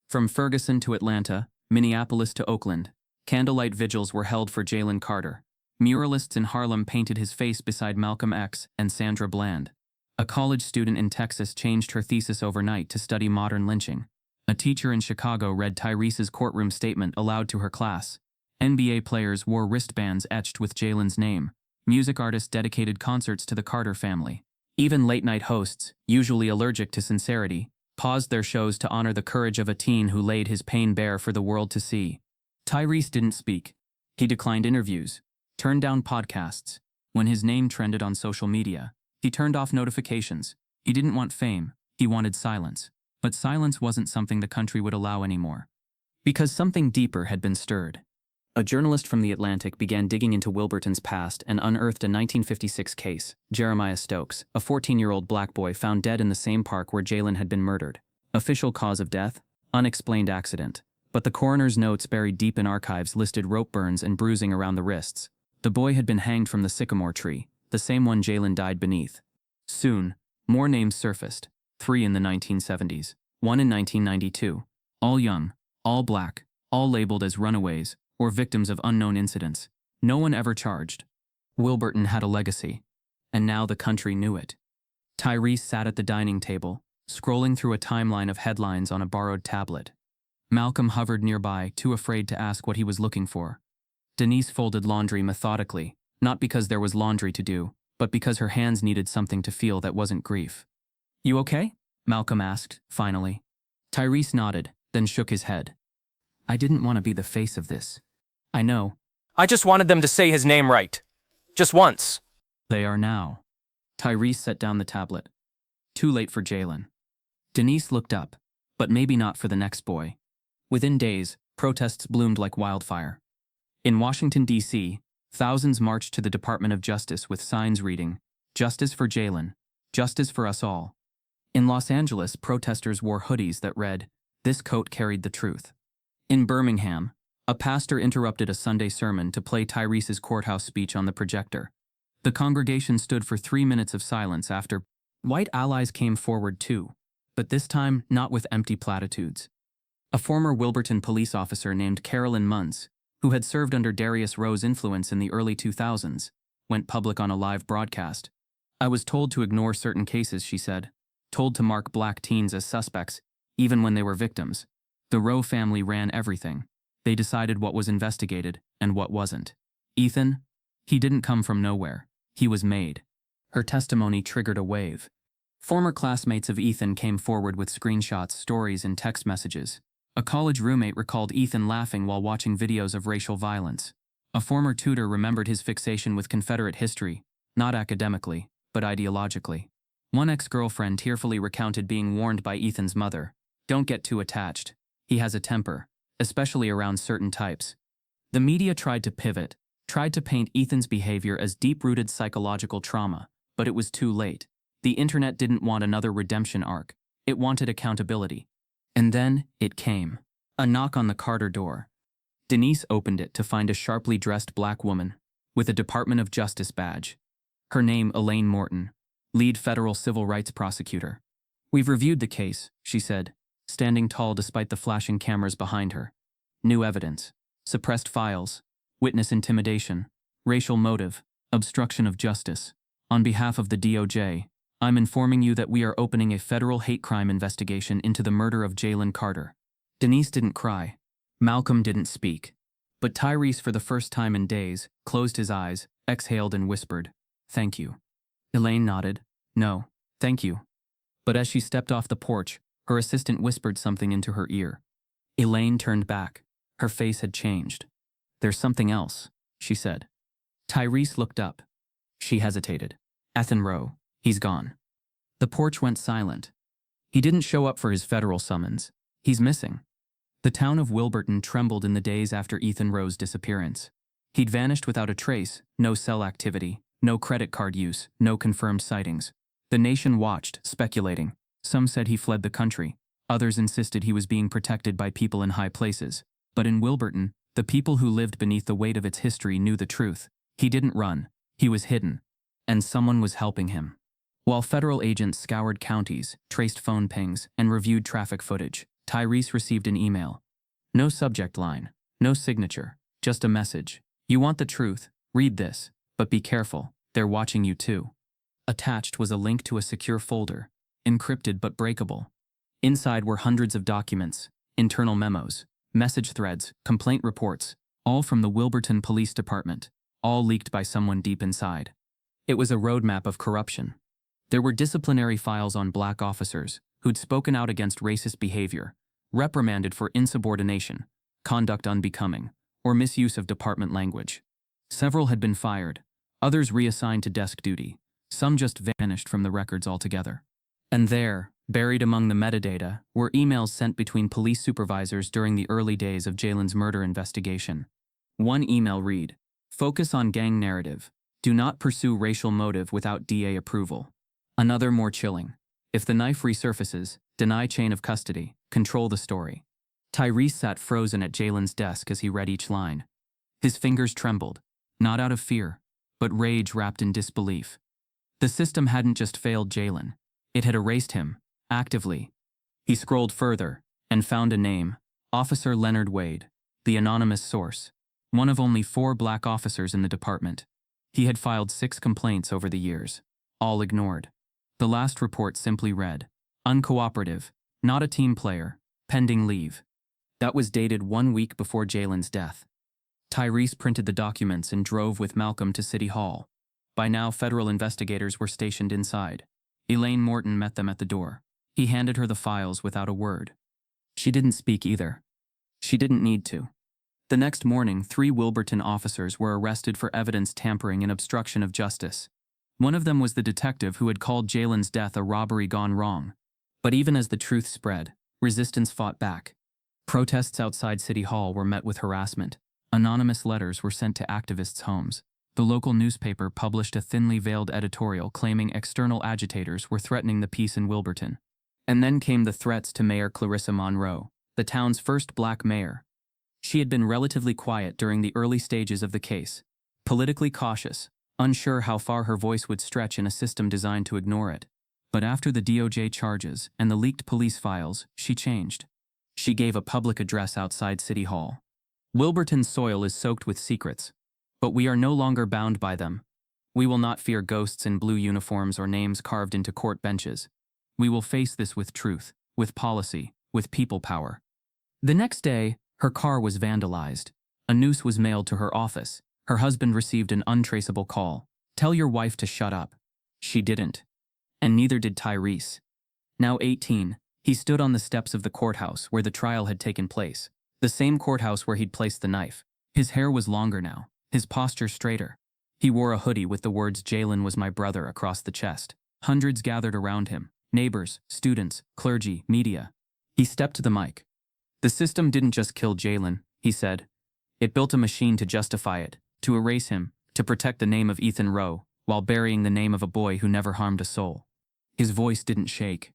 A: From Ferguson to Atlanta, Minneapolis to Oakland, candlelight vigils were held for Jalen Carter. Muralists in Harlem painted his face beside Malcolm X and Sandra Bland. A college student in Texas changed her thesis overnight to study modern lynching. A teacher in Chicago read Tyrese's courtroom statement aloud to her class. NBA players wore wristbands etched with Jalen's name. Music artists dedicated concerts to the Carter family. Even late-night hosts, usually allergic to sincerity, paused their shows to honor the courage of a teen who laid his pain bare for the world to see. Tyrese didn't speak. He declined interviews, turned down podcasts. When his name trended on social media, he turned off notifications. He didn't want fame, he wanted silence. But silence wasn't something the country would allow anymore. Because something deeper had been stirred. A journalist from The Atlantic began digging into Wilburton's past and unearthed a 1956 case. Jeremiah Stokes, a 14-year-old black boy found dead in the same park where Jalen had been murdered. Official cause of death? Unexplained accident. But the coroner's notes buried deep in archives listed rope burns and bruising around the wrists. The boy had been hanged from the sycamore tree, the same one Jalen died beneath. Soon, more names surfaced. 3 in the 1970s, 1 in 1992. All young, all black, all labeled as runaways, or victims of unknown incidents. No one ever charged. Wilburton had a legacy, and now the country knew it. Tyrese sat at the dining table, scrolling through a timeline of headlines on a borrowed tablet. Malcolm hovered nearby, too afraid to ask what he was looking for. Denise folded laundry methodically, not because there was laundry to do, but because her hands needed something to feel that wasn't grief. "You okay?" Malcolm asked, finally. Tyrese nodded, then shook his head. I didn't want to be the face of this. I know.
E: I just wanted them to say his name right. Just once.
A: They are now. Tyrese set down the tablet. Too late for Jalen. Denise looked up, but maybe not for the next boy. Within days, protests bloomed like wildfire. In Washington, D.C., thousands marched to the Department of Justice with signs reading, "Justice for Jalen, justice for us all." In Los Angeles, protesters wore hoodies that read, "This coat carried the truth." In Birmingham, a pastor interrupted a Sunday sermon to play Tyrese's courthouse speech on the projector. The congregation stood for 3 minutes of silence after. White allies came forward too, but this time not with empty platitudes. A former Wilburton police officer named Carolyn Munz, who had served under Darius Rowe's influence in the early 2000s, went public on a live broadcast. I was told to ignore certain cases, she said, told to mark black teens as suspects, even when they were victims. The Rowe family ran everything. They decided what was investigated and what wasn't. Ethan? He didn't come from nowhere. He was made. Her testimony triggered a wave. Former classmates of Ethan came forward with screenshots, stories, and text messages. A college roommate recalled Ethan laughing while watching videos of racial violence. A former tutor remembered his fixation with Confederate history, not academically, but ideologically. One ex-girlfriend tearfully recounted being warned by Ethan's mother, "Don't get too attached. He has a temper, especially around certain types." The media tried to pivot, tried to paint Ethan's behavior as deep-rooted psychological trauma, but it was too late. The internet didn't want another redemption arc. It wanted accountability. And then it came. A knock on the Carter door. Denise opened it to find a sharply dressed black woman with a Department of Justice badge. Her name, Elaine Morton, lead federal civil rights prosecutor. "We've reviewed the case," she said, standing tall despite the flashing cameras behind her. "New evidence, suppressed files, witness intimidation, racial motive, obstruction of justice. On behalf of the DOJ, I'm informing you that we are opening a federal hate crime investigation into the murder of Jalen Carter." Denise didn't cry. Malcolm didn't speak. But Tyrese, for the first time in days, closed his eyes, exhaled and whispered, "Thank you." Elaine nodded. "No, thank you." But as she stepped off the porch, her assistant whispered something into her ear. Elaine turned back. Her face had changed. "There's something else," she said. Tyrese looked up. She hesitated. "Ethan Rowe. He's gone." The porch went silent. He didn't show up for his federal summons. He's missing. The town of Wilburton trembled in the days after Ethan Rowe's disappearance. He'd vanished without a trace, no cell activity, no credit card use, no confirmed sightings. The nation watched, speculating. Some said he fled the country. Others insisted he was being protected by people in high places. But in Wilburton, the people who lived beneath the weight of its history knew the truth. He didn't run. He was hidden. And someone was helping him. While federal agents scoured counties, traced phone pings, and reviewed traffic footage, Tyrese received an email. No subject line, no signature, just a message. "You want the truth? Read this. But be careful, they're watching you too." Attached was a link to a secure folder, encrypted but breakable. Inside were hundreds of documents, internal memos, message threads, complaint reports, all from the Wilburton Police Department, all leaked by someone deep inside. It was a roadmap of corruption. There were disciplinary files on black officers who'd spoken out against racist behavior, reprimanded for insubordination, conduct unbecoming, or misuse of department language. Several had been fired, others reassigned to desk duty, some just vanished from the records altogether. And there, buried among the metadata, were emails sent between police supervisors during the early days of Jalen's murder investigation. One email read, "Focus on gang narrative. Do not pursue racial motive without DA approval." Another more chilling. "If the knife resurfaces, deny chain of custody, control the story." Tyrese sat frozen at Jalen's desk as he read each line. His fingers trembled, not out of fear, but rage wrapped in disbelief. The system hadn't just failed Jalen. It had erased him, actively. He scrolled further and found a name, Officer Leonard Wade, the anonymous source, one of only 4 black officers in the department. He had filed 6 complaints over the years, all ignored. The last report simply read, "Uncooperative, not a team player, pending leave." That was dated 1 week before Jalen's death. Tyrese printed the documents and drove with Malcolm to City Hall. By now, federal investigators were stationed inside. Elaine Morton met them at the door. He handed her the files without a word. She didn't speak either. She didn't need to. The next morning, 3 Wilburton officers were arrested for evidence tampering and obstruction of justice. One of them was the detective who had called Jalen's death a robbery gone wrong. But even as the truth spread, resistance fought back. Protests outside City Hall were met with harassment. Anonymous letters were sent to activists' homes. The local newspaper published a thinly veiled editorial claiming external agitators were threatening the peace in Wilburton. And then came the threats to Mayor Clarissa Monroe, the town's first black mayor. She had been relatively quiet during the early stages of the case, politically cautious, unsure how far her voice would stretch in a system designed to ignore it. But after the DOJ charges and the leaked police files, she changed. She gave a public address outside City Hall. Wilburton's soil is soaked with secrets, but we are no longer bound by them. We will not fear ghosts in blue uniforms or names carved into court benches. We will face this with truth, with policy, with people power. The next day, her car was vandalized. A noose was mailed to her office. Her husband received an untraceable call. "Tell your wife to shut up." She didn't. And neither did Tyrese. Now 18, he stood on the steps of the courthouse where the trial had taken place. The same courthouse where he'd placed the knife. His hair was longer now, his posture straighter. He wore a hoodie with the words "Jalen was my brother" across the chest. Hundreds gathered around him. Neighbors, students, clergy, media. He stepped to the mic. "The system didn't just kill Jalen," he said. "It built a machine to justify it, to erase him, to protect the name of Ethan Rowe, while burying the name of a boy who never harmed a soul." His voice didn't shake.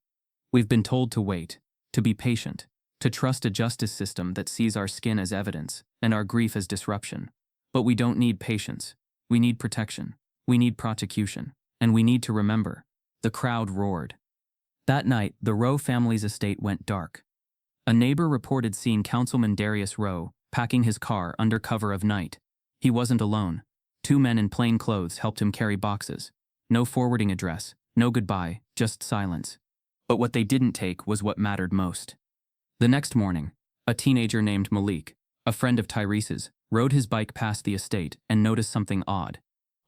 A: "We've been told to wait, to be patient, to trust a justice system that sees our skin as evidence and our grief as disruption. But we don't need patience. We need protection. We need prosecution. And we need to remember." The crowd roared. That night, the Rowe family's estate went dark. A neighbor reported seeing Councilman Darius Rowe packing his car under cover of night. He wasn't alone. 2 men in plain clothes helped him carry boxes. No forwarding address, no goodbye, just silence. But what they didn't take was what mattered most. The next morning, a teenager named Malik, a friend of Tyrese's, rode his bike past the estate and noticed something odd.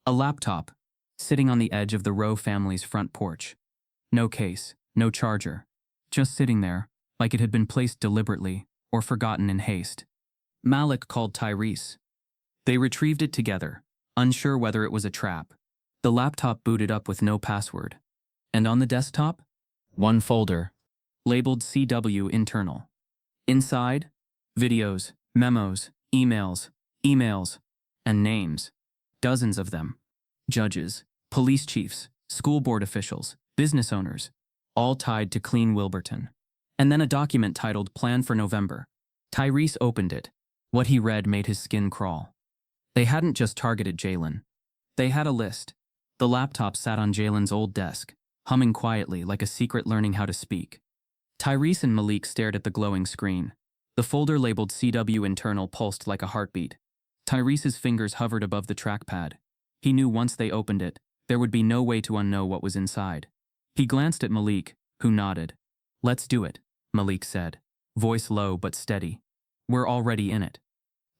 A: A laptop, sitting on the edge of the Rowe family's front porch. No case, no charger. Just sitting there, like it had been placed deliberately or forgotten in haste. Malik called Tyrese. They retrieved it together, unsure whether it was a trap. The laptop booted up with no password. And on the desktop? One folder, labeled CW Internal. Inside, videos, memos, emails, and names. Dozens of them. Judges, police chiefs, school board officials, business owners, all tied to clean Wilburton. And then a document titled "Plan for November." Tyrese opened it. What he read made his skin crawl. They hadn't just targeted Jalen. They had a list. The laptop sat on Jalen's old desk, humming quietly like a secret learning how to speak. Tyrese and Malik stared at the glowing screen. The folder labeled CW Internal pulsed like a heartbeat. Tyrese's fingers hovered above the trackpad. He knew once they opened it, there would be no way to unknow what was inside. He glanced at Malik, who nodded. "Let's do it," Malik said, voice low but steady. "We're already in it."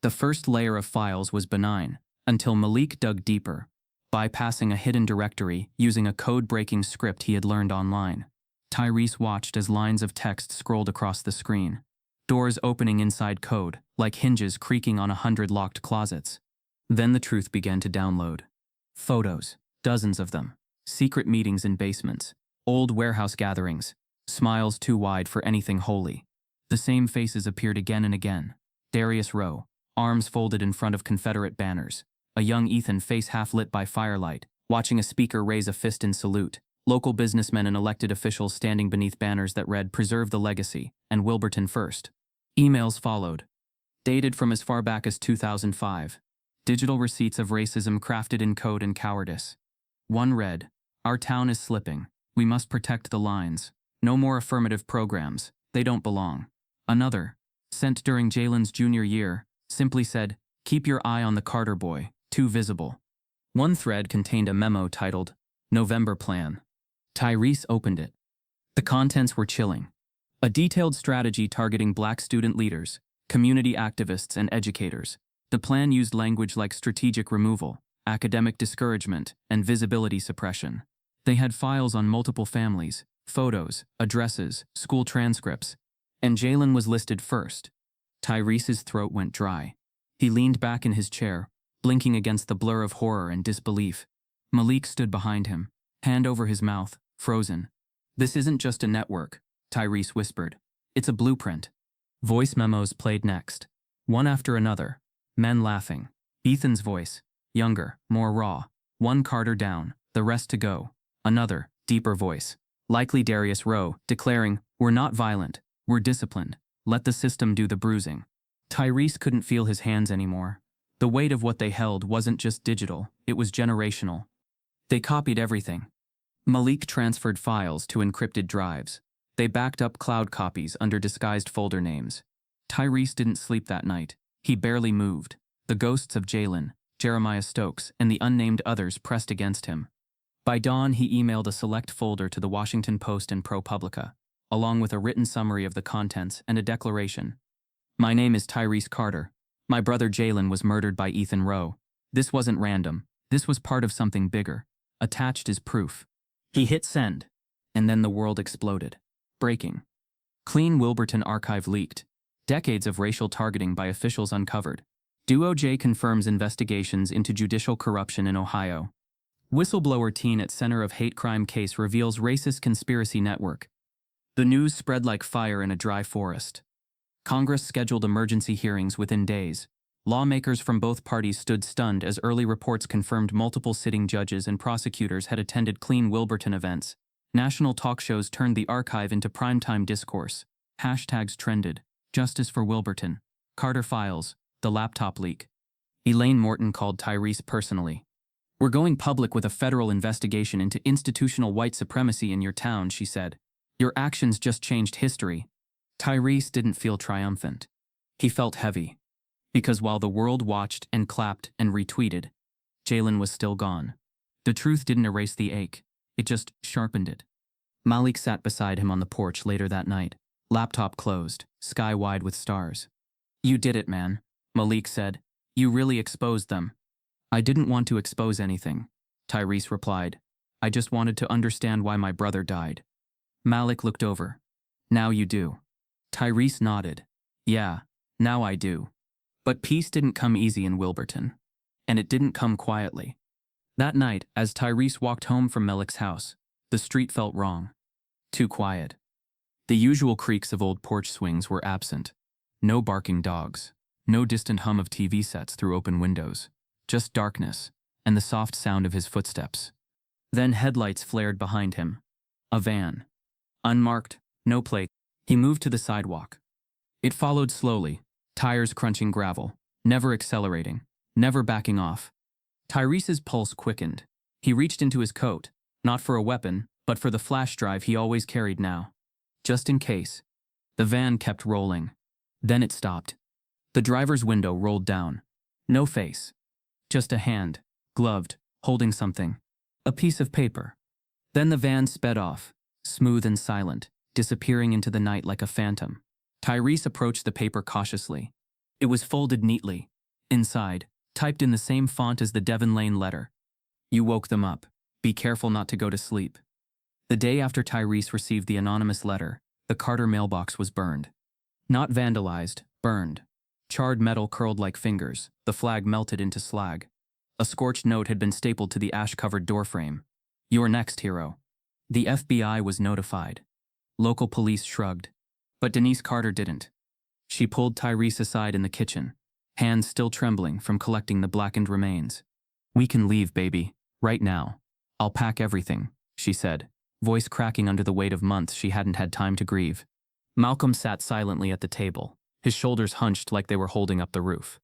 A: The first layer of files was benign, until Malik dug deeper, bypassing a hidden directory using a code-breaking script he had learned online. Tyrese watched as lines of text scrolled across the screen. Doors opening inside code, like hinges creaking on 100 locked closets. Then the truth began to download. Photos, dozens of them. Secret meetings in basements. Old warehouse gatherings. Smiles too wide for anything holy. The same faces appeared again and again. Darius Rowe, arms folded in front of Confederate banners. A young Ethan, face half lit by firelight, watching a speaker raise a fist in salute. Local businessmen and elected officials standing beneath banners that read "Preserve the Legacy" and "Wilburton First." Emails followed, dated from as far back as 2005. Digital receipts of racism crafted in code and cowardice. One read, "Our town is slipping. We must protect the lines. No more affirmative programs. They don't belong." Another, sent during Jalen's junior year, simply said, "Keep your eye on the Carter boy, too visible." One thread contained a memo titled, "November Plan." Tyrese opened it. The contents were chilling. A detailed strategy targeting Black student leaders, community activists, and educators. The plan used language like strategic removal, academic discouragement, and visibility suppression. They had files on multiple families, photos, addresses, school transcripts, and Jalen was listed first. Tyrese's throat went dry. He leaned back in his chair, blinking against the blur of horror and disbelief. Malik stood behind him, hand over his mouth, frozen. "This isn't just a network," Tyrese whispered. "It's a blueprint." Voice memos played next. One after another. Men laughing. Ethan's voice. Younger, more raw. One Carter down, the rest to go. Another, deeper voice. Likely Darius Rowe, declaring, "We're not violent. We're disciplined. Let the system do the bruising." Tyrese couldn't feel his hands anymore. The weight of what they held wasn't just digital, it was generational. They copied everything. Malik transferred files to encrypted drives. They backed up cloud copies under disguised folder names. Tyrese didn't sleep that night. He barely moved. The ghosts of Jalen, Jeremiah Stokes, and the unnamed others pressed against him. By dawn, he emailed a select folder to the Washington Post and ProPublica, along with a written summary of the contents and a declaration. "My name is Tyrese Carter. My brother Jalen was murdered by Ethan Rowe. This wasn't random. This was part of something bigger. Attached is proof." He hit send, and then the world exploded. Breaking. Clean Wilburton archive leaked. Decades of racial targeting by officials uncovered. DOJ confirms investigations into judicial corruption in Ohio. Whistleblower teen at center of hate crime case reveals racist conspiracy network. The news spread like fire in a dry forest. Congress scheduled emergency hearings within days. Lawmakers from both parties stood stunned as early reports confirmed multiple sitting judges and prosecutors had attended Clean Wilburton events. National talk shows turned the archive into primetime discourse. Hashtags trended. Justice for Wilburton. Carter Files. The laptop leak. Elaine Morton called Tyrese personally. "We're going public with a federal investigation into institutional white supremacy in your town," she said. "Your actions just changed history." Tyrese didn't feel triumphant. He felt heavy. Because while the world watched and clapped and retweeted, Jalen was still gone. The truth didn't erase the ache. It just sharpened it. Malik sat beside him on the porch later that night. Laptop closed, sky wide with stars. "You did it, man," Malik said. "You really exposed them." "I didn't want to expose anything," Tyrese replied. "I just wanted to understand why my brother died." Malik looked over. "Now you do." Tyrese nodded. "Yeah, now I do." But peace didn't come easy in Wilburton. And it didn't come quietly. That night, as Tyrese walked home from Malik's house, the street felt wrong. Too quiet. The usual creaks of old porch swings were absent. No barking dogs. No distant hum of TV sets through open windows. Just darkness, and the soft sound of his footsteps. Then headlights flared behind him. A van. Unmarked, no plate. He moved to the sidewalk. It followed slowly, tires crunching gravel, never accelerating, never backing off. Tyrese's pulse quickened. He reached into his coat, not for a weapon, but for the flash drive he always carried now. Just in case. The van kept rolling. Then it stopped. The driver's window rolled down. No face. Just a hand, gloved, holding something. A piece of paper. Then the van sped off, smooth and silent, disappearing into the night like a phantom. Tyrese approached the paper cautiously. It was folded neatly. Inside, typed in the same font as the Devon Lane letter. "You woke them up. Be careful not to go to sleep." The day after Tyrese received the anonymous letter, the Carter mailbox was burned. Not vandalized, burned. Charred metal curled like fingers, the flag melted into slag. A scorched note had been stapled to the ash-covered doorframe. "You're next, hero." The FBI was notified. Local police shrugged. But Denise Carter didn't. She pulled Tyrese aside in the kitchen, hands still trembling from collecting the blackened remains. "We can leave, baby, right now. I'll pack everything," she said, voice cracking under the weight of months she hadn't had time to grieve. Malcolm sat silently at the table, his shoulders hunched like they were holding up the roof.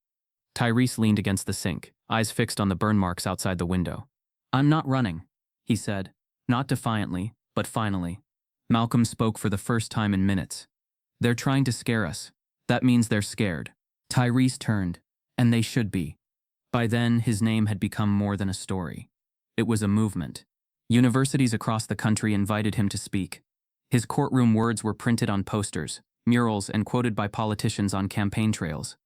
A: Tyrese leaned against the sink, eyes fixed on the burn marks outside the window. "I'm not running," he said, not defiantly, but finally. Malcolm spoke for the first time in minutes. "They're trying to scare us. That means they're scared." Tyrese turned, and they should be. By then, his name had become more than a story. It was a movement. Universities across the country invited him to speak. His courtroom words were printed on posters, murals, and quoted by politicians on campaign trails.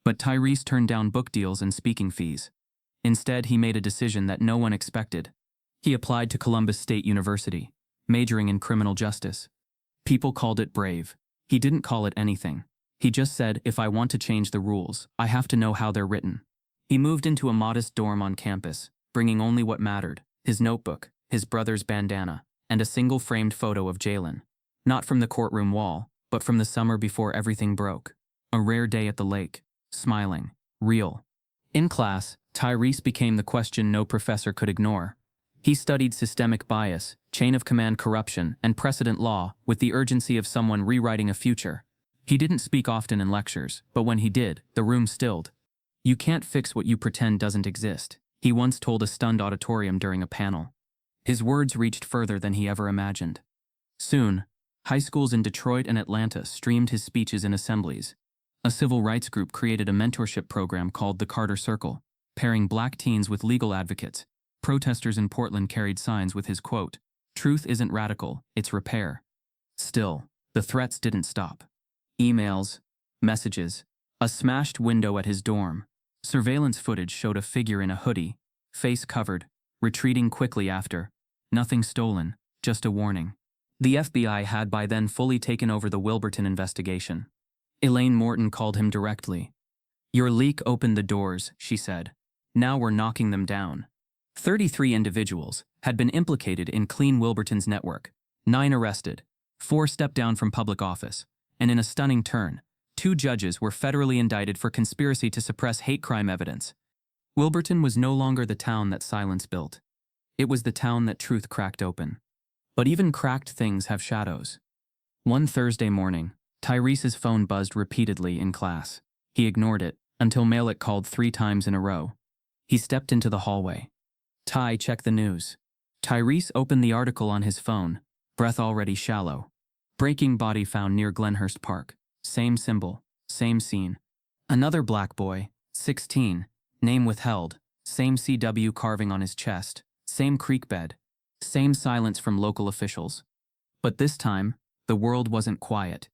A: But Tyrese turned down book deals and speaking fees. Instead, he made a decision that no one expected. He applied to Columbus State University, majoring in criminal justice. People called it brave. He didn't call it anything. He just said, if I want to change the rules, I have to know how they're written. He moved into a modest dorm on campus, bringing only what mattered: his notebook, his brother's bandana, and a single framed photo of Jalen. Not from the courtroom wall, but from the summer before everything broke. A rare day at the lake. Smiling. Real. In class, Tyrese became the question no professor could ignore. He studied systemic bias, chain-of-command corruption, and precedent law with the urgency of someone rewriting a future. He didn't speak often in lectures, but when he did, the room stilled. You can't fix what you pretend doesn't exist, he once told a stunned auditorium during a panel. His words reached further than he ever imagined. Soon, high schools in Detroit and Atlanta streamed his speeches in assemblies. A civil rights group created a mentorship program called the Carter Circle, pairing black teens with legal advocates. Protesters in Portland carried signs with his quote, "Truth isn't radical, it's repair." Still, the threats didn't stop. Emails, messages, a smashed window at his dorm. Surveillance footage showed a figure in a hoodie, face covered, retreating quickly after. Nothing stolen, just a warning. The FBI had by then fully taken over the Wilburton investigation. Elaine Morton called him directly. "Your leak opened the doors," she said. "Now we're knocking them down." 33 individuals had been implicated in Clean Wilburton's network. 9 arrested, 4 stepped down from public office, and in a stunning turn, 2 judges were federally indicted for conspiracy to suppress hate crime evidence. Wilburton was no longer the town that silence built. It was the town that truth cracked open. But even cracked things have shadows. One Thursday morning, Tyrese's phone buzzed repeatedly in class. He ignored it until Malik called 3 times in a row. He stepped into the hallway. "Ty, check the news." Tyrese opened the article on his phone, breath already shallow. Breaking body found near Glenhurst Park. Same symbol, same scene. Another black boy, 16, name withheld, same CW carving on his chest, same creek bed, same silence from local officials. But this time, the world wasn't quiet.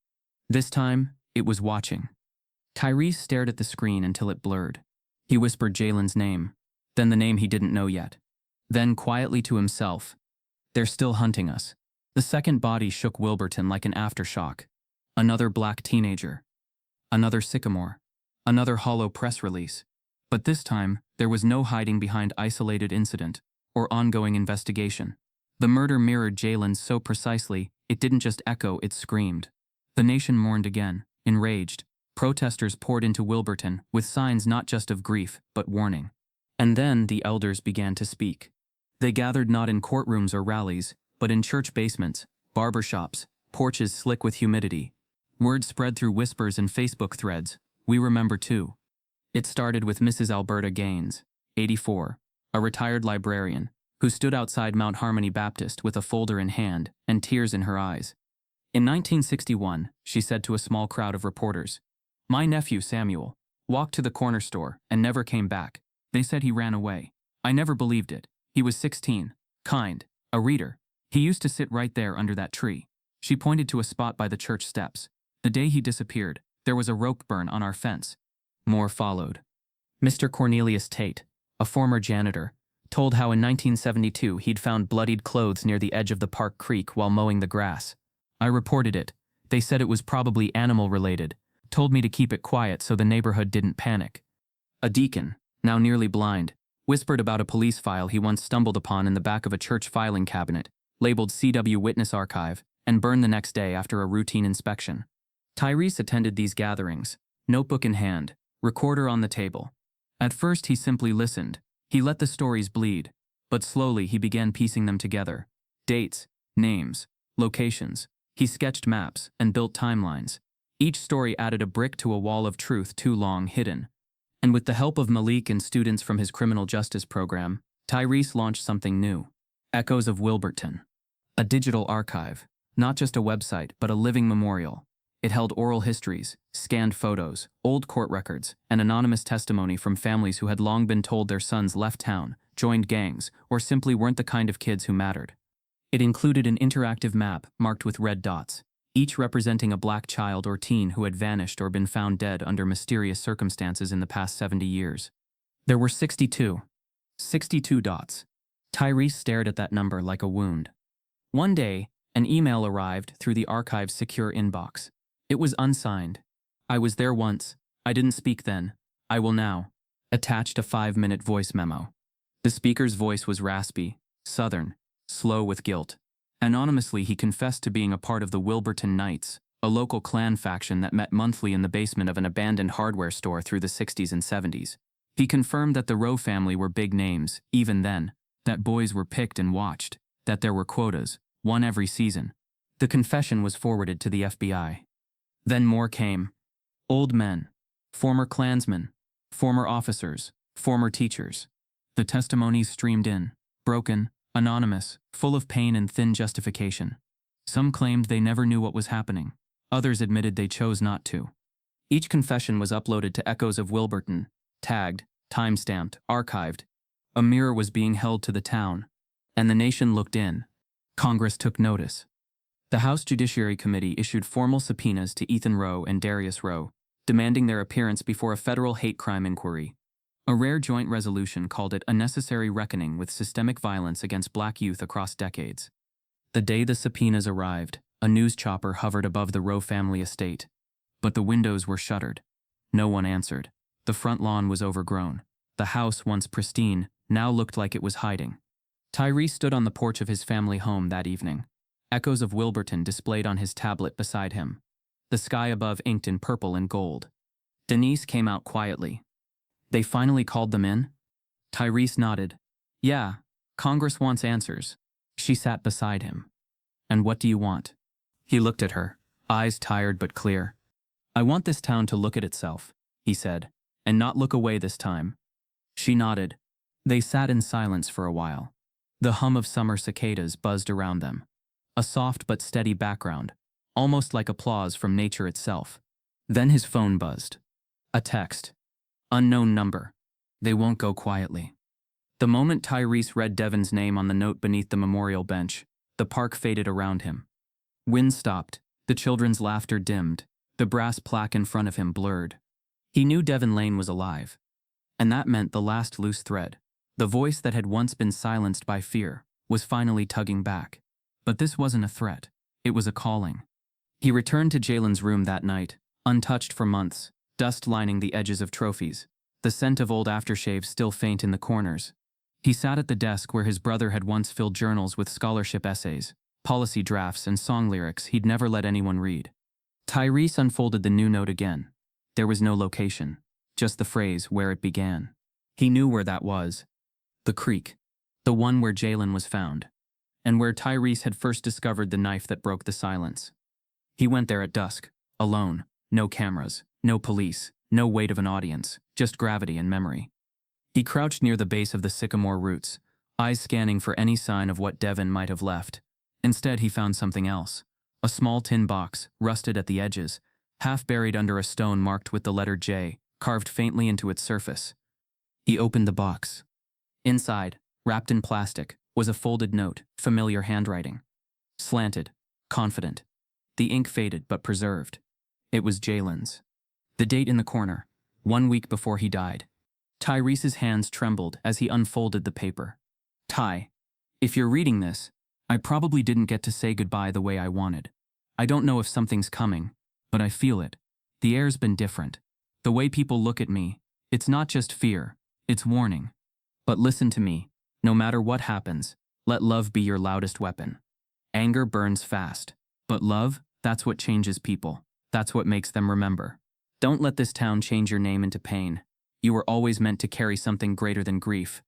A: This time, it was watching. Tyrese stared at the screen until it blurred. He whispered Jalen's name, then the name he didn't know yet. Then, quietly to himself, "They're still hunting us." The second body shook Wilburton like an aftershock. Another black teenager. Another sycamore. Another hollow press release. But this time, there was no hiding behind isolated incident or ongoing investigation. The murder mirrored Jalen's so precisely, it didn't just echo, it screamed. The nation mourned again, enraged. Protesters poured into Wilburton with signs not just of grief, but warning. And then the elders began to speak. They gathered not in courtrooms or rallies, but in church basements, barbershops, porches slick with humidity. Word spread through whispers and Facebook threads. We remember too. It started with Mrs. Alberta Gaines, 84, a retired librarian, who stood outside Mount Harmony Baptist with a folder in hand and tears in her eyes. In 1961, she said to a small crowd of reporters, "My nephew, Samuel, walked to the corner store and never came back. They said he ran away. I never believed it. He was 16, kind, a reader. He used to sit right there under that tree." She pointed to a spot by the church steps. "The day he disappeared, there was a rope burn on our fence." More followed. Mr. Cornelius Tate, a former janitor, told how in 1972 he'd found bloodied clothes near the edge of the Park Creek while mowing the grass. "I reported it. They said it was probably animal-related. Told me to keep it quiet so the neighborhood didn't panic." A deacon, now nearly blind, whispered about a police file he once stumbled upon in the back of a church filing cabinet, labeled CW Witness Archive, and burned the next day after a routine inspection. Tyrese attended these gatherings, notebook in hand, recorder on the table. At first he simply listened. He let the stories bleed, but slowly he began piecing them together. Dates, names, locations. He sketched maps and built timelines. Each story added a brick to a wall of truth too long hidden. And with the help of Malik and students from his criminal justice program, Tyrese launched something new. Echoes of Wilburton. A digital archive, not just a website, but a living memorial. It held oral histories, scanned photos, old court records, and anonymous testimony from families who had long been told their sons left town, joined gangs, or simply weren't the kind of kids who mattered. It included an interactive map marked with red dots, each representing a black child or teen who had vanished or been found dead under mysterious circumstances in the past 70 years. There were 62. 62 dots. Tyrese stared at that number like a wound. One day, an email arrived through the archive's secure inbox. It was unsigned. "I was there once. I didn't speak then. I will now." Attached a 5-minute voice memo. The speaker's voice was raspy, southern, slow with guilt. Anonymously, he confessed to being a part of the Wilburton Knights, a local clan faction that met monthly in the basement of an abandoned hardware store through the 60s and 70s. He confirmed that the Rowe family were big names, even then, that boys were picked and watched, that there were quotas, one every season. The confession was forwarded to the FBI. Then more came. Old men, former Klansmen, former officers, former teachers. The testimonies streamed in, broken, anonymous, full of pain and thin justification. Some claimed they never knew what was happening. Others admitted they chose not to. Each confession was uploaded to Echoes of Wilburton, tagged, time-stamped, archived. A mirror was being held to the town, and the nation looked in. Congress took notice. The House Judiciary Committee issued formal subpoenas to Ethan Rowe and Darius Rowe, demanding their appearance before a federal hate crime inquiry. A rare joint resolution called it a necessary reckoning with systemic violence against black youth across decades. The day the subpoenas arrived, a news chopper hovered above the Rowe family estate. But the windows were shuttered. No one answered. The front lawn was overgrown. The house, once pristine, now looked like it was hiding. Tyrese stood on the porch of his family home that evening. Echoes of Wilburton displayed on his tablet beside him. The sky above inked in purple and gold. Denise came out quietly. "They finally called them in?" Tyrese nodded. "Yeah, Congress wants answers." She sat beside him. "And what do you want?" He looked at her, eyes tired but clear. "I want this town to look at itself," he said, "and not look away this time." She nodded. They sat in silence for a while. The hum of summer cicadas buzzed around them. A soft but steady background, almost like applause from nature itself. Then his phone buzzed. A text. Unknown number. They won't go quietly. The moment Tyrese read Devin's name on the note beneath the memorial bench, the park faded around him. Wind stopped, the children's laughter dimmed, the brass plaque in front of him blurred. He knew Devin Lane was alive. And that meant the last loose thread, the voice that had once been silenced by fear, was finally tugging back. But this wasn't a threat. It was a calling. He returned to Jalen's room that night, untouched for months, dust lining the edges of trophies, the scent of old aftershave still faint in the corners. He sat at the desk where his brother had once filled journals with scholarship essays, policy drafts, and song lyrics he'd never let anyone read. Tyrese unfolded the new note again. There was no location, just the phrase where it began. He knew where that was. The creek. The one where Jalen was found. And where Tyrese had first discovered the knife that broke the silence. He went there at dusk, alone, no cameras, no police, no weight of an audience, just gravity and memory. He crouched near the base of the sycamore roots, eyes scanning for any sign of what Devin might have left. Instead, he found something else. A small tin box, rusted at the edges, half buried under a stone marked with the letter J, carved faintly into its surface. He opened the box. Inside, wrapped in plastic, was a folded note, familiar handwriting. Slanted, confident. The ink faded but preserved. It was Jalen's. The date in the corner, 1 week before he died. Tyrese's hands trembled as he unfolded the paper. "Ty, if you're reading this, I probably didn't get to say goodbye the way I wanted. I don't know if something's coming, but I feel it. The air's been different. The way people look at me, it's not just fear, it's warning. But listen to me, no matter what happens, let love be your loudest weapon. Anger burns fast, but love, that's what changes people. That's what makes them remember. Don't let this town change your name into pain. You were always meant to carry something greater than grief.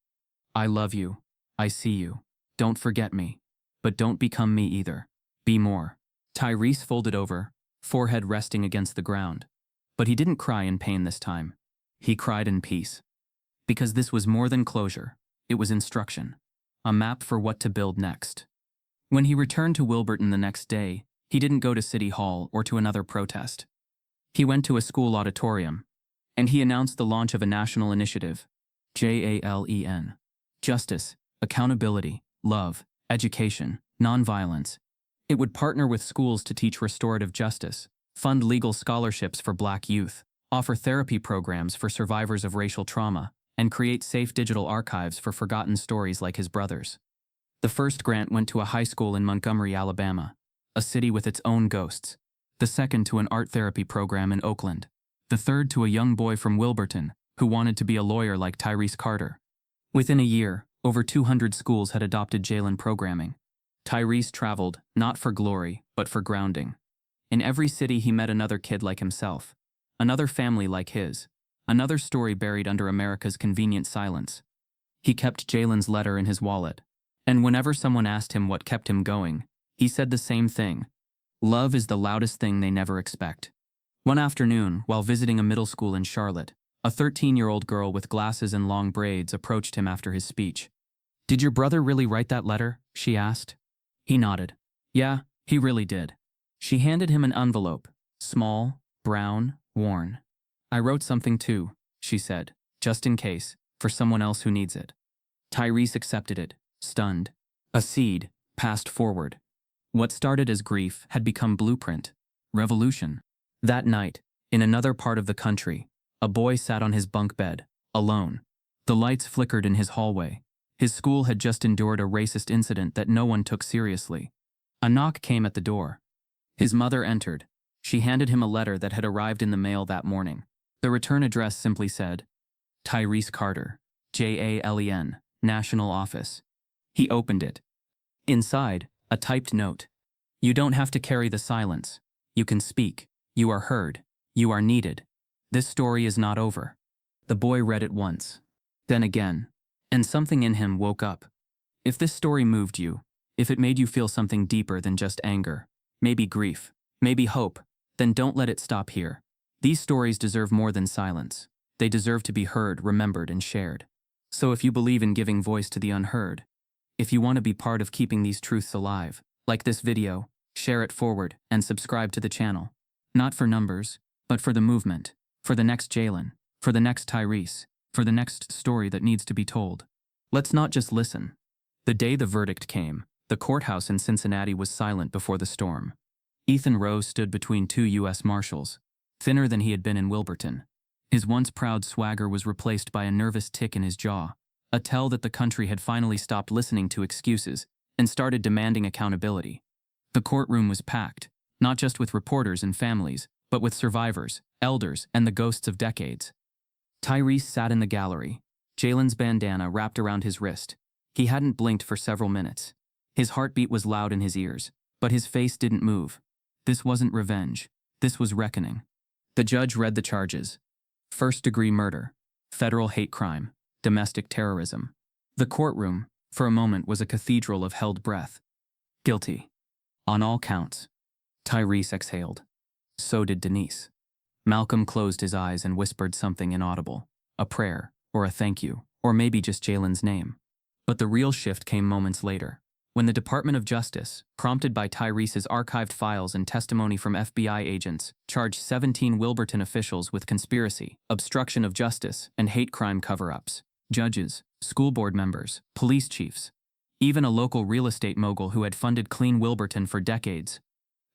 A: I love you. I see you. Don't forget me. But don't become me either. Be more." Tyrese folded over, forehead resting against the ground. But he didn't cry in pain this time. He cried in peace. Because this was more than closure. It was instruction. A map for what to build next. When he returned to Wilburton the next day, he didn't go to City Hall or to another protest. He went to a school auditorium, and he announced the launch of a national initiative, JALEN. Justice, accountability, love, education, nonviolence. It would partner with schools to teach restorative justice, fund legal scholarships for Black youth, offer therapy programs for survivors of racial trauma, and create safe digital archives for forgotten stories like his brother's. The first grant went to a high school in Montgomery, Alabama, a city with its own ghosts. The second to an art therapy program in Oakland. The third to a young boy from Wilburton who wanted to be a lawyer like Tyrese Carter. Within a year, over 200 schools had adopted Jalen programming. Tyrese traveled, not for glory, but for grounding. In every city he met another kid like himself, another family like his, another story buried under America's convenient silence. He kept Jalen's letter in his wallet, and whenever someone asked him what kept him going, he said the same thing. Love is the loudest thing they never expect. One afternoon, while visiting a middle school in Charlotte, a 13-year-old girl with glasses and long braids approached him after his speech. "Did your brother really write that letter?" she asked. He nodded. "Yeah, he really did." She handed him an envelope, small, brown, worn. "I wrote something too," she said, "just in case, for someone else who needs it." Tyrese accepted it, stunned. A seed, passed forward. What started as grief had become blueprint, revolution. That night, in another part of the country, a boy sat on his bunk bed, alone. The lights flickered in his hallway. His school had just endured a racist incident that no one took seriously. A knock came at the door. His mother entered. She handed him a letter that had arrived in the mail that morning. The return address simply said, Tyrese Carter, Jalen, National Office. He opened it. Inside, a typed note. "You don't have to carry the silence. You can speak. You are heard. You are needed. This story is not over." The boy read it once, then again, and something in him woke up. If this story moved you, if it made you feel something deeper than just anger, maybe grief, maybe hope, then don't let it stop here. These stories deserve more than silence. They deserve to be heard, remembered, and shared. So if you believe in giving voice to the unheard, if you want to be part of keeping these truths alive, like this video, share it forward, and subscribe to the channel. Not for numbers, but for the movement, for the next Jalen, for the next Tyrese, for the next story that needs to be told. Let's not just listen. The day the verdict came, the courthouse in Cincinnati was silent before the storm. Ethan Rose stood between two U.S. Marshals, thinner than he had been in Wilburton. His once proud swagger was replaced by a nervous tick in his jaw, a tell that the country had finally stopped listening to excuses and started demanding accountability. The courtroom was packed, not just with reporters and families, but with survivors, elders, and the ghosts of decades. Tyrese sat in the gallery, Jalen's bandana wrapped around his wrist. He hadn't blinked for several minutes. His heartbeat was loud in his ears, but his face didn't move. This wasn't revenge. This was reckoning. The judge read the charges. First-degree murder, federal hate crime, domestic terrorism. The courtroom, for a moment, was a cathedral of held breath. Guilty. On all counts. Tyrese exhaled. So did Denise. Malcolm closed his eyes and whispered something inaudible. A prayer, or a thank you, or maybe just Jalen's name. But the real shift came moments later, when the Department of Justice, prompted by Tyrese's archived files and testimony from FBI agents, charged 17 Wilburton officials with conspiracy, obstruction of justice, and hate crime cover-ups. Judges, school board members, police chiefs, even a local real estate mogul who had funded Clean Wilburton for decades.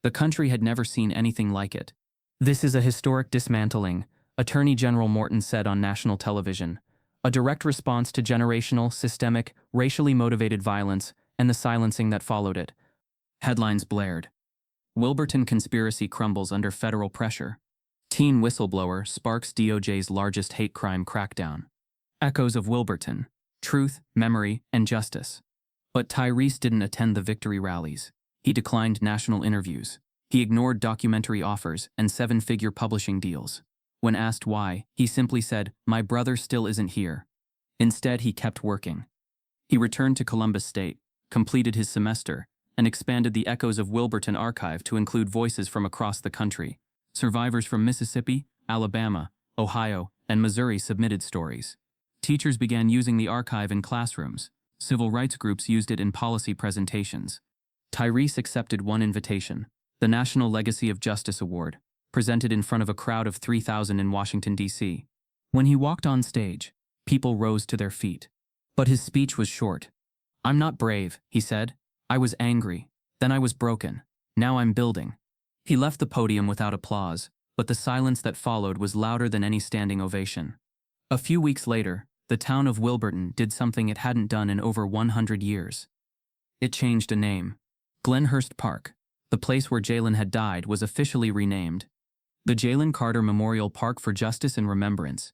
A: The country had never seen anything like it. "This is a historic dismantling," Attorney General Morton said on national television, "a direct response to generational, systemic, racially motivated violence and the silencing that followed it." Headlines blared. Wilburton conspiracy crumbles under federal pressure. Teen whistleblower sparks DOJ's largest hate crime crackdown. Echoes of Wilburton, truth, memory, and justice. But Tyrese didn't attend the victory rallies. He declined national interviews. He ignored documentary offers and seven-figure publishing deals. When asked why, he simply said, "My brother still isn't here." Instead, he kept working. He returned to Columbus State, completed his semester, and expanded the Echoes of Wilburton archive to include voices from across the country. Survivors from Mississippi, Alabama, Ohio, and Missouri submitted stories. Teachers began using the archive in classrooms. Civil rights groups used it in policy presentations. Tyrese accepted one invitation, the National Legacy of Justice Award, presented in front of a crowd of 3,000 in Washington, D.C. When he walked on stage, people rose to their feet. But his speech was short. "I'm not brave," he said. "I was angry. Then I was broken. Now I'm building." He left the podium without applause, but the silence that followed was louder than any standing ovation. A few weeks later, the town of Wilburton did something it hadn't done in over 100 years. It changed a name. Glenhurst Park, the place where Jalen had died, was officially renamed. The Jalen Carter Memorial Park for Justice and Remembrance.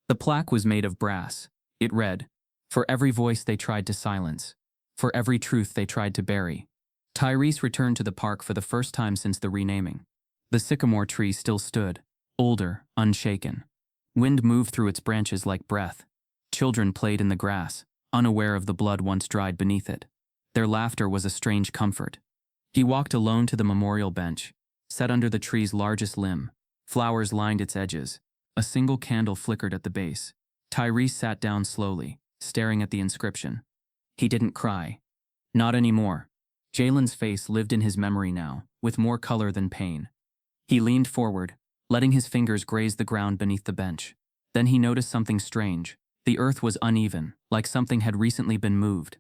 A: The plaque was made of brass. It read, "For every voice they tried to silence, for every truth they tried to bury." Tyrese returned to the park for the first time since the renaming. The sycamore tree still stood, older, unshaken. Wind moved through its branches like breath. Children played in the grass, unaware of the blood once dried beneath it. Their laughter was a strange comfort. He walked alone to the memorial bench, sat under the tree's largest limb. Flowers lined its edges. A single candle flickered at the base. Tyrese sat down slowly, staring at the inscription. He didn't cry. Not anymore. Jalen's face lived in his memory now, with more color than pain. He leaned forward, letting his fingers graze the ground beneath the bench. Then he noticed something strange. The earth was uneven, like something had recently been moved.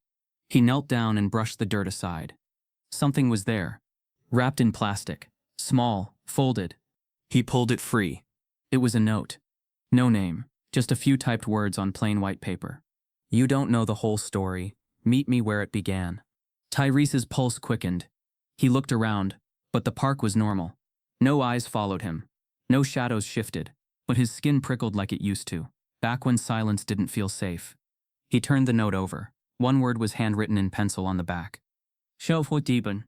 A: He knelt down and brushed the dirt aside. Something was there, wrapped in plastic, small, folded. He pulled it free. It was a note. No name, just a few typed words on plain white paper. "You don't know the whole story. Meet me where it began." Tyrese's pulse quickened. He looked around, but the park was normal. No eyes followed him. No shadows shifted, but his skin prickled like it used to, back when silence didn't feel safe. He turned the note over. One word was handwritten in pencil on the back. "Show for Deben."